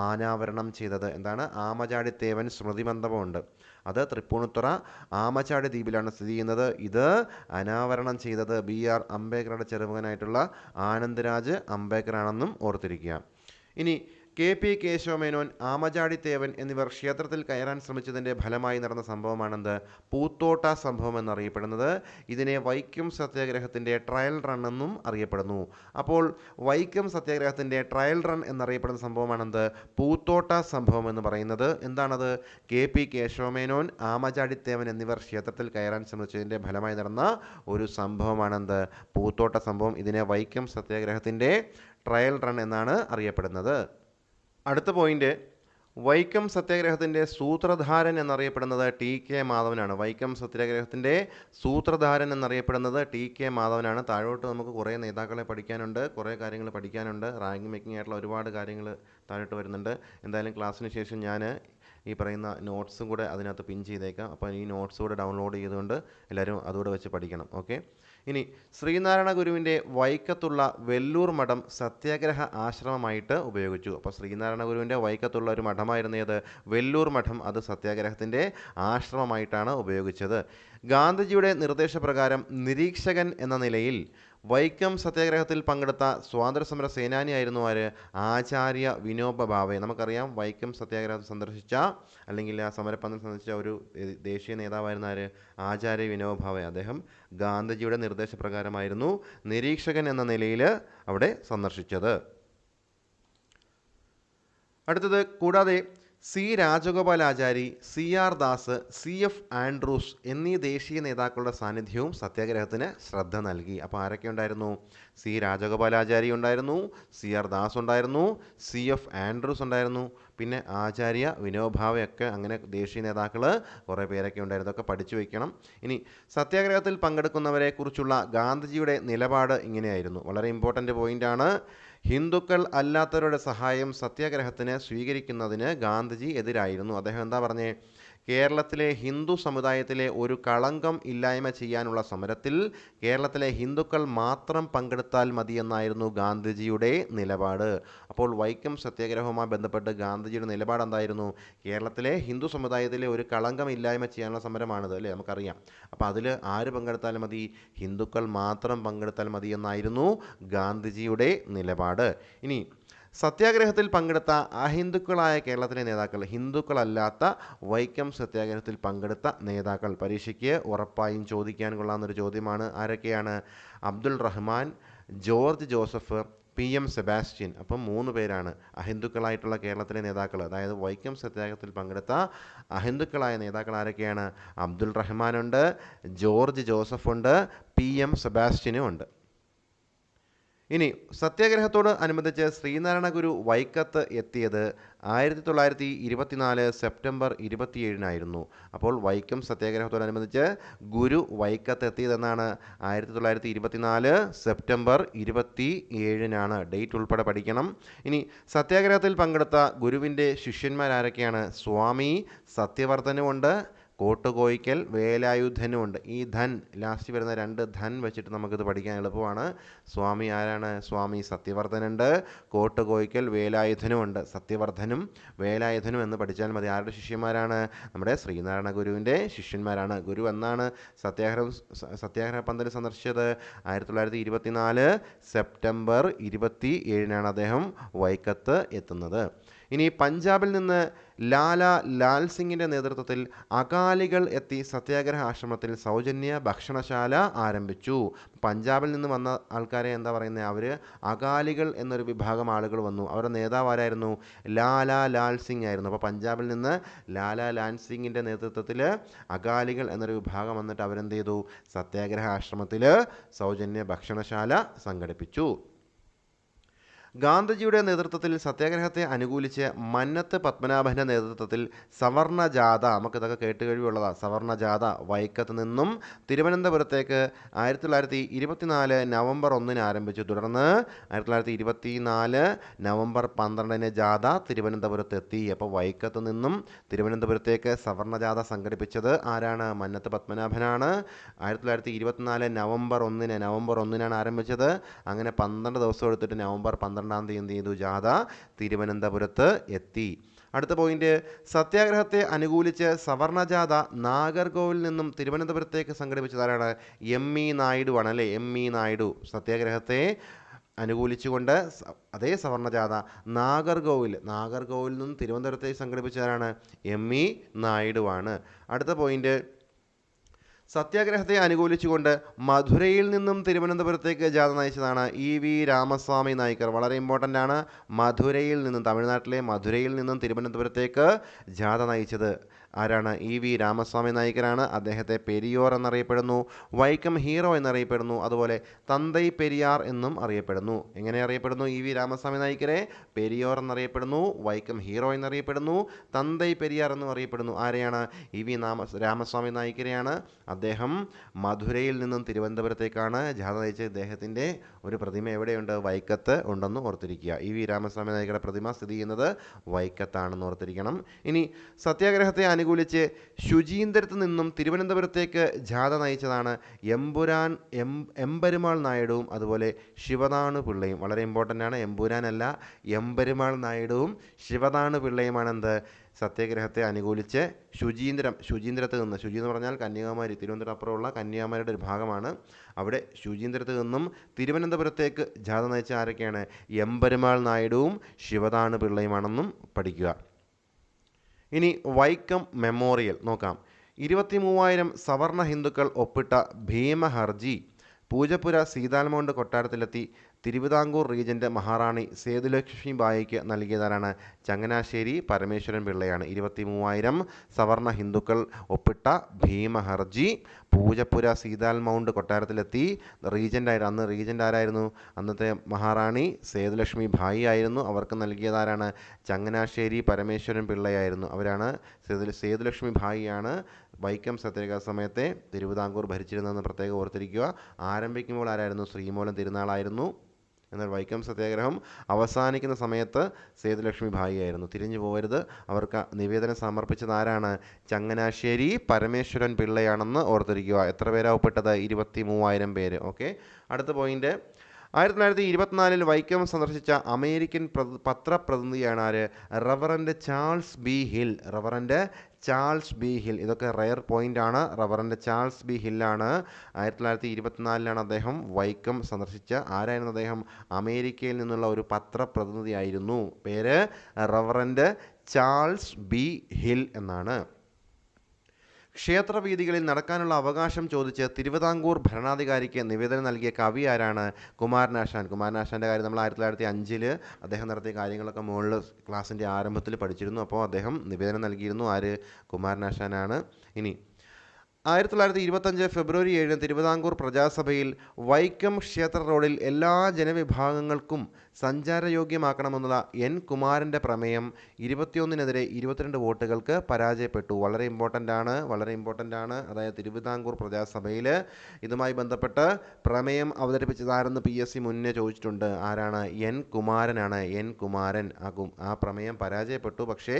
അനാവരണം ചെയ്തത്. എന്താണ്? ആമചാടിത്തേവൻ സ്മൃതി മണ്ഡപമുണ്ട്, അത് തൃപ്പൂണിത്തുറ ആമചാടി ദ്വീപിലാണ് സ്ഥിതി ചെയ്യുന്നത്. ഇത് അനാവരണം ചെയ്തത് BR അംബേദ്കറുടെ ചെറുമകനായിട്ടുള്ള ആനന്ദരാജ് അംബേദ്കറാണെന്നും ഓർത്തിരിക്കുക. ഇനി KP കേശവമേനോൻ, ആമചാടിത്തേവൻ എന്നിവർ ക്ഷേത്രത്തിൽ കയറാൻ ശ്രമിച്ചതിൻ്റെ ഫലമായി നടന്ന സംഭവമാണെന്ത്? പൂത്തോട്ട സംഭവം എന്നറിയപ്പെടുന്നത്. ഇതിനെ വൈക്കം സത്യാഗ്രഹത്തിൻ്റെ ട്രയൽ റൺ എന്നും അറിയപ്പെടുന്നു. അപ്പോൾ വൈക്കം സത്യാഗ്രഹത്തിൻ്റെ ട്രയൽ റൺ എന്നറിയപ്പെടുന്ന സംഭവമാണെന്ത്? പൂത്തോട്ട സംഭവം എന്ന് പറയുന്നത്. എന്താണത്? KP കേശവമേനോൻ, ആമചാടിത്തേവൻ എന്നിവർ ക്ഷേത്രത്തിൽ കയറാൻ ശ്രമിച്ചതിൻ്റെ ഫലമായി നടന്ന ഒരു സംഭവമാണെന്ത്? പൂത്തോട്ട സംഭവം. ഇതിനെ വൈക്കം സത്യാഗ്രഹത്തിൻ്റെ ട്രയൽ റൺ എന്നാണ് അറിയപ്പെടുന്നത്. അടുത്ത പോയിന്റ്, വൈക്കം സത്യാഗ്രഹത്തിൻ്റെ സൂത്രധാരൻ എന്നറിയപ്പെടുന്നത് TK മാധവനാണ്. വൈക്കം സത്യാഗ്രഹത്തിൻ്റെ സൂത്രധാരൻ എന്നറിയപ്പെടുന്നത് TK മാധവനാണ്. താഴോട്ട് നമുക്ക് കുറേ നേതാക്കളെ പഠിക്കാനുണ്ട്, കുറേ കാര്യങ്ങൾ പഠിക്കാനുണ്ട്. റാങ്ക് മേക്കിംഗ് ആയിട്ടുള്ള ഒരുപാട് കാര്യങ്ങൾ താഴോട്ട് വരുന്നുണ്ട്. എന്തായാലും ക്ലാസ്സിന് ശേഷം ഞാൻ ഈ പറയുന്ന നോട്ട്സും കൂടെ അതിനകത്ത് പിൻ ചെയ്തേക്കാം. അപ്പോൾ ഈ നോട്ട്സ് കൂടെ ഡൗൺലോഡ് ചെയ്തുകൊണ്ട് എല്ലാവരും അതുകൂടെ വെച്ച് പഠിക്കണം. ഓക്കെ, ഇനി ശ്രീനാരായണ ഗുരുവിൻ്റെ വൈക്കത്തുള്ള വെല്ലൂർ മഠം സത്യാഗ്രഹ ആശ്രമമായിട്ട് ഉപയോഗിച്ചു. അപ്പോൾ ശ്രീനാരായണ ഗുരുവിൻ്റെ വൈക്കത്തുള്ള ഒരു മഠമായിരുന്നു ഏത്? വെല്ലൂർ മഠം. അത് സത്യാഗ്രഹത്തിൻ്റെ ആശ്രമമായിട്ടാണ് ഉപയോഗിച്ചത്. ഗാന്ധിജിയുടെ നിർദ്ദേശപ്രകാരം നിരീക്ഷകൻ എന്ന നിലയിൽ വൈക്കം സത്യാഗ്രഹത്തിൽ പങ്കെടുത്ത സ്വാതന്ത്ര്യസമര സേനാനിയായിരുന്നു ആര്? ആചാര്യ വിനോബ ഭാവെ. നമുക്കറിയാം വൈക്കം സത്യാഗ്രഹം സന്ദർശിച്ച അല്ലെങ്കിൽ ആ സമരപ്പന്തൽ സന്ദർശിച്ച ഒരു ദേശീയ നേതാവായിരുന്ന ആര്? ആചാര്യ വിനോബ ഭാവെ. അദ്ദേഹം ഗാന്ധിജിയുടെ നിർദ്ദേശപ്രകാരമായിരുന്നു നിരീക്ഷകൻ എന്ന നിലയിൽ അവിടെ സന്ദർശിച്ചത്. അടുത്തത് കൂടാതെ C Rajagopalachari, C R Das, C F Andrews എന്നീ ദേശീയ നേതാക്കളുടെ സാന്നിധ്യവും സത്യാഗ്രഹത്തിന് ശ്രദ്ധ നൽകി. അപ്പോൾ ആരൊക്കെ ഉണ്ടായിരുന്നു? സി രാജഗോപാലാചാരി ഉണ്ടായിരുന്നു, സി ആർ ദാസ് ഉണ്ടായിരുന്നു, സി എഫ് ആൻഡ്രൂസ് ഉണ്ടായിരുന്നു, പിന്നെ ആചാര്യ വിനോഭാവയൊക്കെ, അങ്ങനെ ദേശീയ നേതാക്കൾ കുറേ പേരൊക്കെ ഉണ്ടായിരുന്നു. ഇതൊക്കെ പഠിച്ചു വയ്ക്കണം. ഇനി സത്യാഗ്രഹത്തിൽ പങ്കെടുക്കുന്നവരെ കുറിച്ചുള്ള ഗാന്ധിജിയുടെ നിലപാട് ഇങ്ങനെയായിരുന്നു. വളരെ ഇമ്പോർട്ടൻ്റ് പോയിൻ്റാണ്. ഹിന്ദുക്കൾ അല്ലാത്തവരുടെ സഹായം സത്യാഗ്രഹത്തിന് സ്വീകരിക്കുന്നതിന് ഗാന്ധിജി എതിരായിരുന്നു. അദ്ദേഹം എന്താ പറഞ്ഞേ? കേരളത്തിലെ ഹിന്ദു സമുദായത്തിലെ ഒരു കളങ്കം ഇല്ലായ്മ ചെയ്യാനുള്ള സമരത്തിൽ കേരളത്തിലെ ഹിന്ദുക്കൾ മാത്രം പങ്കെടുത്താൽ മതിയെന്നായിരുന്നു ഗാന്ധിജിയുടെ നിലപാട്. അപ്പോൾ വൈക്കം സത്യാഗ്രഹവുമായി ബന്ധപ്പെട്ട് ഗാന്ധിജിയുടെ നിലപാട് എന്തായിരുന്നു? കേരളത്തിലെ ഹിന്ദു സമുദായത്തിലെ ഒരു കളങ്കം ഇല്ലായ്മ ചെയ്യാനുള്ള സമരമാണിത്, അല്ലേ? നമുക്കറിയാം. അപ്പോൾ അതിൽ ആര് പങ്കെടുത്താൽ മതി? ഹിന്ദുക്കൾ മാത്രം പങ്കെടുത്താൽ മതി എന്നായിരുന്നു ഗാന്ധിജിയുടെ നിലപാട്. ഇനി സത്യാഗ്രഹത്തിൽ പങ്കെടുത്ത അഹിന്ദുക്കളായ കേരളത്തിലെ നേതാക്കൾ, ഹിന്ദുക്കളല്ലാത്ത വൈക്കം സത്യാഗ്രഹത്തിൽ പങ്കെടുത്ത നേതാക്കൾ, പരീക്ഷയ്ക്ക് ഉറപ്പായും ചോദിക്കാൻ കൊള്ളാവുന്നൊരു ചോദ്യമാണ്. ആരൊക്കെയാണ്? Abdul Rahman, George Joseph, P M Sebastian. അപ്പം 3 പേരാണ് അഹിന്ദുക്കളായിട്ടുള്ള കേരളത്തിലെ നേതാക്കൾ. അതായത് വൈക്കം സത്യാഗ്രഹത്തിൽ പങ്കെടുത്ത അഹിന്ദുക്കളായ നേതാക്കൾ ആരൊക്കെയാണ്? അബ്ദുൾ റഹ്മാനുണ്ട്, ജോർജ് ജോസഫുണ്ട്, പി എം സെബാസ്റ്റ്യനും ഉണ്ട്. ഇനി സത്യാഗ്രഹത്തോട് അനുബന്ധിച്ച് ശ്രീനാരായണ ഗുരു വൈക്കത്ത് എത്തിയത് 1924 സെപ്റ്റംബർ 27-നായിരുന്നു. അപ്പോൾ വൈക്കം സത്യാഗ്രഹത്തോടനുബന്ധിച്ച് ഗുരു വൈക്കത്ത് എത്തിയതെന്നാണ്? 1924 സെപ്റ്റംബർ 27-നാണ്. ഡേറ്റ് ഉൾപ്പെടെ പഠിക്കണം. ഇനി സത്യാഗ്രഹത്തിൽ പങ്കെടുത്ത ഗുരുവിൻ്റെ ശിഷ്യന്മാരാരൊക്കെയാണ്? സ്വാമി സത്യവർദ്ധനുമുണ്ട്, കോട്ടുകോയിക്കൽ വേലായുധനുമുണ്ട്. ഈ ധൻ, ലാസ്റ്റ് വരുന്ന 2 ധൻ വെച്ചിട്ട് നമുക്കിത് പഠിക്കാൻ എളുപ്പമാണ്. സ്വാമി ആരാണ്? സ്വാമി സത്യവർദ്ധനുണ്ട്, കോട്ടുകോയിക്കൽ വേലായുധനുമുണ്ട്. സത്യവർദ്ധനും വേലായുധനും എന്ന് പഠിച്ചാൽ മതി. ആരുടെ ശിഷ്യന്മാരാണ്? നമ്മുടെ ശ്രീനാരായണ ഗുരുവിൻ്റെ ശിഷ്യന്മാരാണ്. ഗുരു എന്നാണ് സത്യാഗ്രഹ പന്തൽ സന്ദർശിച്ചത്? 1924 സെപ്റ്റംബർ 27-നാണ് അദ്ദേഹം വൈക്കത്ത് എത്തുന്നത്. ഇനി പഞ്ചാബിൽ നിന്ന് ലാൽ സിംഗിൻ്റെ നേതൃത്വത്തിൽ അകാലികൾ എത്തി സത്യാഗ്രഹ ആശ്രമത്തിൽ സൗജന്യ ഭക്ഷണശാല ആരംഭിച്ചു. പഞ്ചാബിൽ നിന്ന് വന്ന ആൾക്കാരെ എന്താ പറയുന്നത്? അവർ അകാലികൾ എന്നൊരു വിഭാഗം ആളുകൾ വന്നു. അവരുടെ നേതാവ് ആരായിരുന്നു? ലാൽ സിംഗ് ആയിരുന്നു. അപ്പോൾ പഞ്ചാബിൽ നിന്ന് ലാൽ സിംഗിൻ്റെ നേതൃത്വത്തിൽ അകാലികൾ എന്നൊരു വിഭാഗം വന്നിട്ട് അവരെന്ത് ചെയ്തു? സത്യാഗ്രഹ ആശ്രമത്തിൽ സൗജന്യ ഭക്ഷണശാല സംഘടിപ്പിച്ചു. ഗാന്ധിജിയുടെ നേതൃത്വത്തിൽ സത്യാഗ്രഹത്തെ അനുകൂലിച്ച് മന്നത്ത് പത്മനാഭൻ്റെ നേതൃത്വത്തിൽ സവർണ ജാഥ, നമുക്കിതൊക്കെ കേട്ടുകഴിവുള്ളതാണ്. സവർണ ജാഥ വൈക്കത്ത് നിന്നും തിരുവനന്തപുരത്തേക്ക് 1924 നവംബർ 1-ന് ആരംഭിച്ചു. തുടർന്ന് 1924 നവംബർ 12-ന് ജാഥ തിരുവനന്തപുരത്ത് എത്തി. അപ്പോൾ വൈക്കത്ത് നിന്നും തിരുവനന്തപുരത്തേക്ക് സവർണ ജാഥ സംഘടിപ്പിച്ചത് ആരാണ്? മന്നത്ത് പത്മനാഭനാണ്. 1924 നവംബർ 1-നാണ് ആരംഭിച്ചത്. അങ്ങനെ 12 ദിവസം എടുത്തിട്ട് നവംബർ 12-ാം തീയതി എന്ത് ചെയ്തു? ജാഥ തിരുവനന്തപുരത്ത് എത്തി. അടുത്ത പോയിന്റ്, സത്യാഗ്രഹത്തെ അനുകൂലിച്ച് സവർണ ജാഥ നാഗർകോവിൽ നിന്നും തിരുവനന്തപുരത്തേക്ക് സംഘടിപ്പിച്ചതാരാണ്? എം ഇ നായിഡു ആണ്, അല്ലേ? എം ഇ നായിഡു സത്യാഗ്രഹത്തെ അനുകൂലിച്ചുകൊണ്ട് അതേ സവർണ ജാഥ നാഗർകോവിൽ നിന്നും തിരുവനന്തപുരത്തേക്ക് സംഘടിപ്പിച്ചതാരാണ്? എം ഇ നായിഡു ആണ്. അടുത്ത പോയിന്റ്, സത്യാഗ്രഹത്തെ അനുകൂലിച്ചുകൊണ്ട് മധുരയിൽ നിന്നും തിരുവനന്തപുരത്തേക്ക് ജാഥ നയിച്ചതാണ് ഇ വി രാമസ്വാമി നായ്ക്കർ. വളരെ ഇമ്പോർട്ടൻ്റ് ആണ്. മധുരയിൽ നിന്നും, തമിഴ്നാട്ടിലെ മധുരയിൽ നിന്നും തിരുവനന്തപുരത്തേക്ക് ജാഥ നയിച്ചത് ആരാണ്? ഇ വി രാമസ്വാമി നായ്ക്കരാണ്. അദ്ദേഹത്തെ പെരിയോർ എന്നറിയപ്പെടുന്നു, വൈക്കം ഹീറോ എന്നറിയപ്പെടുന്നു, അതുപോലെ തന്തൈ പെരിയാർ എന്നും അറിയപ്പെടുന്നു. എങ്ങനെ അറിയപ്പെടുന്നു? ഇ വി രാമസ്വാമി നായ്ക്കരെ പെരിയോർ എന്നറിയപ്പെടുന്നു, വൈക്കം ഹീറോ എന്നറിയപ്പെടുന്നു, തന്തൈ പെരിയാർ എന്നും അറിയപ്പെടുന്നു. ആരെയാണ്? ഇ വി രാമസ്വാമി നായ്ക്കരെയാണ്. അദ്ദേഹം മധുരയിൽ നിന്നും തിരുവനന്തപുരത്തേക്കാണ് ജാഥ നയിച്ചത്. ഇദ്ദേഹത്തിൻ്റെ ഒരു പ്രതിമ എവിടെയുണ്ട്? വൈക്കത്ത് ഉണ്ടെന്ന് ഓർത്തിരിക്കുക. ഇ വി രാമസ്വാമി നായ്ക്കരുടെ പ്രതിമ സ്ഥിതി ചെയ്യുന്നത് വൈക്കത്താണെന്ന് ഓർത്തിരിക്കണം. ഇനി സത്യാഗ്രഹത്തെ അനുകൂലിച്ച് ശുചീന്ദ്രത്ത് നിന്നും തിരുവനന്തപുരത്തേക്ക് ജാഥ നയിച്ചതാണ് എമ്പെരുമാൾ നായിഡുവും അതുപോലെ ശിവതാണു പിള്ളയും. വളരെ ഇമ്പോർട്ടൻ്റ് ആണ്. എമ്പുരാനല്ല, എമ്പെരുമാൾ നായിഡുവും ശിവതാണു പിള്ളയുമാണ് എന്ത് സത്യാഗ്രഹത്തെ അനുകൂലിച്ച് ശുചീന്ദ്രത്ത് നിന്ന്, ശുചി എന്ന് പറഞ്ഞാൽ കന്യാകുമാരി, തിരുവനന്തപുരം അപ്പുറമുള്ള കന്യാകുമാരിയുടെ ഒരു ഭാഗമാണ്. അവിടെ ശുചീന്ദ്രത്ത് നിന്നും തിരുവനന്തപുരത്തേക്ക് ജാഥ നയിച്ച ആരൊക്കെയാണ്? എമ്പെരുമാൾ നായിഡുവും ശിവതാണു പിള്ളയുമാണെന്നും പഠിക്കുക. ഇനി വൈക്കം മെമ്മോറിയൽ നോക്കാം. 23,000 സവർണ ഹിന്ദുക്കൾ ഒപ്പിട്ട ഭീമഹർജി പൂജപ്പുര സീതാൽമൗണ്ട് കൊട്ടാരത്തിലെത്തി തിരുവിതാംകൂർ റീജന്റ് മഹാറാണി സേതുലക്ഷ്മി ബായിക്ക് നൽകിയതാരാണ്? ചങ്ങനാശ്ശേരി പരമേശ്വരൻ പിള്ളയാണ്. 23,000 സവർണ ഹിന്ദുക്കൾ ഒപ്പിട്ട ഭീമഹർജി പൂജപ്പുര സീതാൽമൗണ്ട് കൊട്ടാരത്തിലെത്തി അന്ന് റീജന്റ് ആരായിരുന്നു? അന്നത്തെ മഹാറാണി സേതുലക്ഷ്മി ബായി ആയിരുന്നു. അവർക്ക് നൽകിയതാരാണ്? ചങ്ങനാശ്ശേരി പരമേശ്വരൻ പിള്ളയായിരുന്നു. അവരാണ് സേതുലക്ഷ്മി ബായിയാണ് വൈക്കം സത്യാഗ്രഹ സമയത്തെ തിരുവിതാംകൂർ ഭരിച്ചിരുന്നതെന്ന് പ്രത്യേകം ഓർത്തിരിക്കുക. ആരംഭിക്കുമ്പോൾ ആരായിരുന്നു? ശ്രീമൂലം തിരുനാളായിരുന്നു. എന്നാൽ വൈക്കം സത്യാഗ്രഹം അവസാനിക്കുന്ന സമയത്ത് സേതുലക്ഷ്മി ബായി ആയിരുന്നു. തിരിഞ്ഞു പോകരുത്. അവർക്ക് നിവേദനം സമർപ്പിച്ചത് ആരാണ്? ചങ്ങനാശ്ശേരി പരമേശ്വരൻ പിള്ളയാണെന്ന് ഓർത്തിരിക്കുക. എത്ര പേരാ ഒപ്പിട്ടത്? 23,000 പേര്. ഓക്കെ, അടുത്ത പോയിന്റ്. 1924 വൈക്കം സന്ദർശിച്ച അമേരിക്കൻ പത്രപ്രതിനിധിയാണ് ആര്? Reverend Charles B hill. ഇതൊക്കെ റയർ പോയിന്റ് ആണ്. റവറൻഡ് ചാൾസ് ബി ഹില്ലാണ് 1924 അദ്ദേഹം വൈക്കം സന്ദർശിച്ച. ആരായിരുന്നു അദ്ദേഹം? അമേരിക്കയിൽ നിന്നുള്ള ഒരു പത്രപ്രതിനിധിയായിരുന്നു. പേര് റവറൻഡ് ചാൾസ് ബി ഹിൽ എന്നാണ്. ക്ഷേത്രവീഥികളിൽ നടക്കാനുള്ള അവകാശം ചോദിച്ച് തിരുവിതാംകൂർ ഭരണാധികാരിക്ക് നിവേദനം നൽകിയ കവി ആരാണ്? കുമാരനാശാൻ. കുമാരനാശാൻ്റെ കാര്യം നമ്മൾ 1905 അദ്ദേഹം നടത്തിയ കാര്യങ്ങളൊക്കെ മുകളിൽ ക്ലാസ്സിൻ്റെ ആരംഭത്തിൽ പഠിച്ചിരുന്നു. അപ്പോൾ അദ്ദേഹം നിവേദനം നൽകിയിരുന്നു. ആര്? കുമാരനാശാനാണ്. ഇനി 1925 ഫെബ്രുവരി 7 തിരുവിതാംകൂർ പ്രജാസഭയിൽ വൈക്കം ക്ഷേത്ര റോഡിൽ എല്ലാ ജനവിഭാഗങ്ങൾക്കും സഞ്ചാരയോഗ്യമാക്കണമെന്നുള്ള എൻ കുമാരൻ്റെ പ്രമേയം 21-നെതിരെ 22 വോട്ടുകൾക്ക് പരാജയപ്പെട്ടു. വളരെ ഇമ്പോർട്ടൻ്റ് ആണ്. അതായത് തിരുവിതാംകൂർ പ്രജാസഭയിൽ ഇതുമായി ബന്ധപ്പെട്ട് പ്രമേയം അവതരിപ്പിച്ചതാരെന്ന് PSC മുന്നേ ചോദിച്ചിട്ടുണ്ട്. ആരാണ്? എൻ കുമാരനാണ്. എൻ കുമാരൻ. ആ പ്രമേയം പരാജയപ്പെട്ടു. പക്ഷേ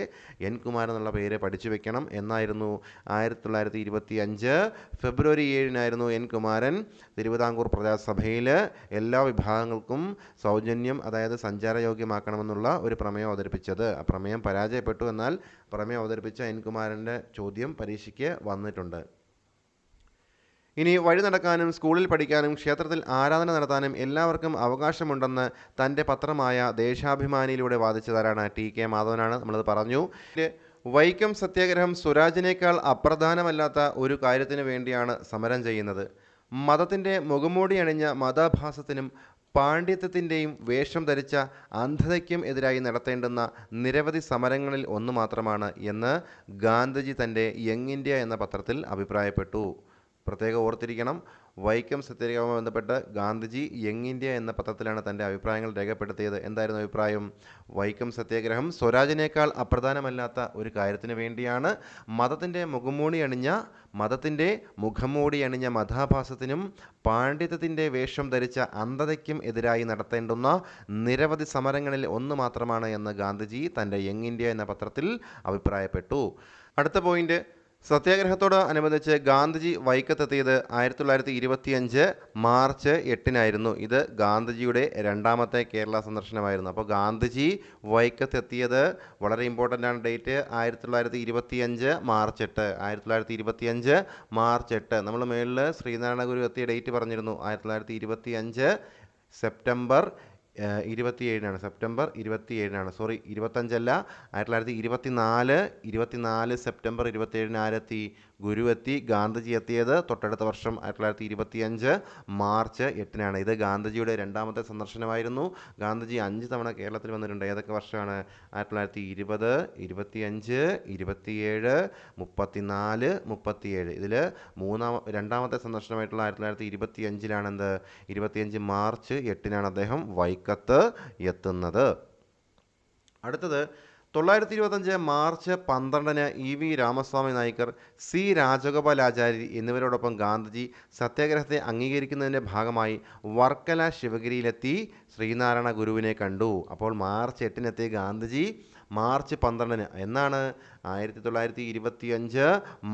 എൻ കുമാരൻ എന്നുള്ള പേര് പഠിച്ചു വെക്കണം എന്നായിരുന്നു 1925 ഫെബ്രുവരി 7 എൻ കുമാരൻ തിരുവിതാംകൂർ പ്രജാസഭയിൽ എല്ലാ വിഭാഗങ്ങൾക്കും സൗജന്യം, അതായത് സഞ്ചാരയോഗ്യമാക്കണമെന്നുള്ള ഒരു പ്രമേയം അവതരിപ്പിച്ചത്. ആ പ്രമേയം പരാജയപ്പെട്ടു. എന്നാൽ പ്രമേയം അവതരിപ്പിച്ച എൻ കുമാരൻ്റെ ചോദ്യം പരീക്ഷയ്ക്ക് വന്നിട്ടുണ്ട്. ഇനി വഴി നടക്കാനും സ്കൂളിൽ പഠിക്കാനും ക്ഷേത്രത്തിൽ ആരാധന നടത്താനും എല്ലാവർക്കും അവകാശമുണ്ടെന്ന് തൻ്റെ പത്രമായ ദേശാഭിമാനിയിലൂടെ വാദിച്ചതാരാണ്? TK മാധവനാണ്. നമ്മളത് പറഞ്ഞു. വൈക്കം സത്യാഗ്രഹം സ്വരാജിനേക്കാൾ അപ്രധാനമല്ലാത്ത ഒരു കാര്യത്തിന് വേണ്ടിയാണ് സമരം ചെയ്യുന്നത്. മതത്തിൻ്റെ മുഖംമൂടി അണിഞ്ഞ മതാഭാസത്തിനും പാണ്ഡിത്യത്തിൻ്റെയും വേഷം ധരിച്ച അന്ധതയ്ക്കും എതിരായി നടത്തേണ്ടുന്ന നിരവധി സമരങ്ങളിൽ ഒന്ന് മാത്രമാണ് എന്ന് ഗാന്ധിജി തൻ്റെ യങ് ഇന്ത്യ എന്ന പത്രത്തിൽ അഭിപ്രായപ്പെട്ടു. പ്രത്യേകം ഓർത്തിരിക്കണം. വൈക്കം സത്യാഗ്രഹവുമായി ബന്ധപ്പെട്ട് ഗാന്ധിജി യങ് ഇന്ത്യ എന്ന പത്രത്തിലാണ് തൻ്റെ അഭിപ്രായങ്ങൾ രേഖപ്പെടുത്തിയത്. എന്തായിരുന്നു അഭിപ്രായം? വൈക്കം സത്യാഗ്രഹം സ്വരാജിനേക്കാൾ അപ്രധാനമല്ലാത്ത ഒരു കാര്യത്തിന് വേണ്ടിയാണ്. മതത്തിൻ്റെ മുഖംമൂടി അണിഞ്ഞ മതാഭാസത്തിനും പാണ്ഡിത്യത്തിൻ്റെ വേഷം ധരിച്ച അന്ധതയ്ക്കും എതിരായി നടത്തേണ്ടുന്ന നിരവധി സമരങ്ങളിൽ ഒന്ന് മാത്രമാണ് എന്ന് ഗാന്ധിജി തൻ്റെ യങ് ഇന്ത്യ എന്ന പത്രത്തിൽ അഭിപ്രായപ്പെട്ടു. അടുത്ത പോയിന്റ്. സത്യാഗ്രഹത്തോട് അനുബന്ധിച്ച് ഗാന്ധിജി വൈക്കത്തെത്തിയത് 1925 മാർച്ച് 8 ഇത് ഗാന്ധിജിയുടെ രണ്ടാമത്തെ കേരള സന്ദർശനമായിരുന്നു. അപ്പോൾ ഗാന്ധിജി വൈക്കത്തെത്തിയത് വളരെ ഇമ്പോർട്ടൻ്റ് ആണ്. Date 1925 March 8. 1925 മാർച്ച് 8. നമ്മൾ മേളിൽ ശ്രീനാരായണ ഗുരു എത്തിയ ഡേറ്റ് പറഞ്ഞിരുന്നു. 1925 സെപ്റ്റംബർ 27 സെപ്റ്റംബർ 27 സോറി 25 1924 സെപ്റ്റംബർ 27 ആരെത്തി? ഗുരു എത്തി. ഗാന്ധിജി എത്തിയത് തൊട്ടടുത്ത വർഷം 1925 മാർച്ച് 8 ഇത് ഗാന്ധിജിയുടെ രണ്ടാമത്തെ സന്ദർശനമായിരുന്നു. ഗാന്ധിജി 5 തവണ കേരളത്തിൽ വന്നിട്ടുണ്ട്. ഏതൊക്കെ വർഷമാണ്? 1920, 25, 27, 34, 37. ഇതിൽ രണ്ടാമത്തെ സന്ദർശനമായിട്ടുള്ള 1925 എന്ത്? 25 മാർച്ച് 8 അദ്ദേഹം വൈക്കത്ത് എത്തുന്നത്. അടുത്തത് 925 March 12 EV Ramaswamy Naicker, C Rajagopalachari എന്നിവരോടൊപ്പം ഗാന്ധിജി സത്യാഗ്രഹത്തെ അംഗീകരിക്കുന്നതിൻ്റെ ഭാഗമായി വർക്കല ശിവഗിരിയിലെത്തി ശ്രീനാരായണ ഗുരുവിനെ കണ്ടു. അപ്പോൾ മാർച്ച് 8 ഗാന്ധിജി മാർച്ച് 12 എന്നാണ് 1925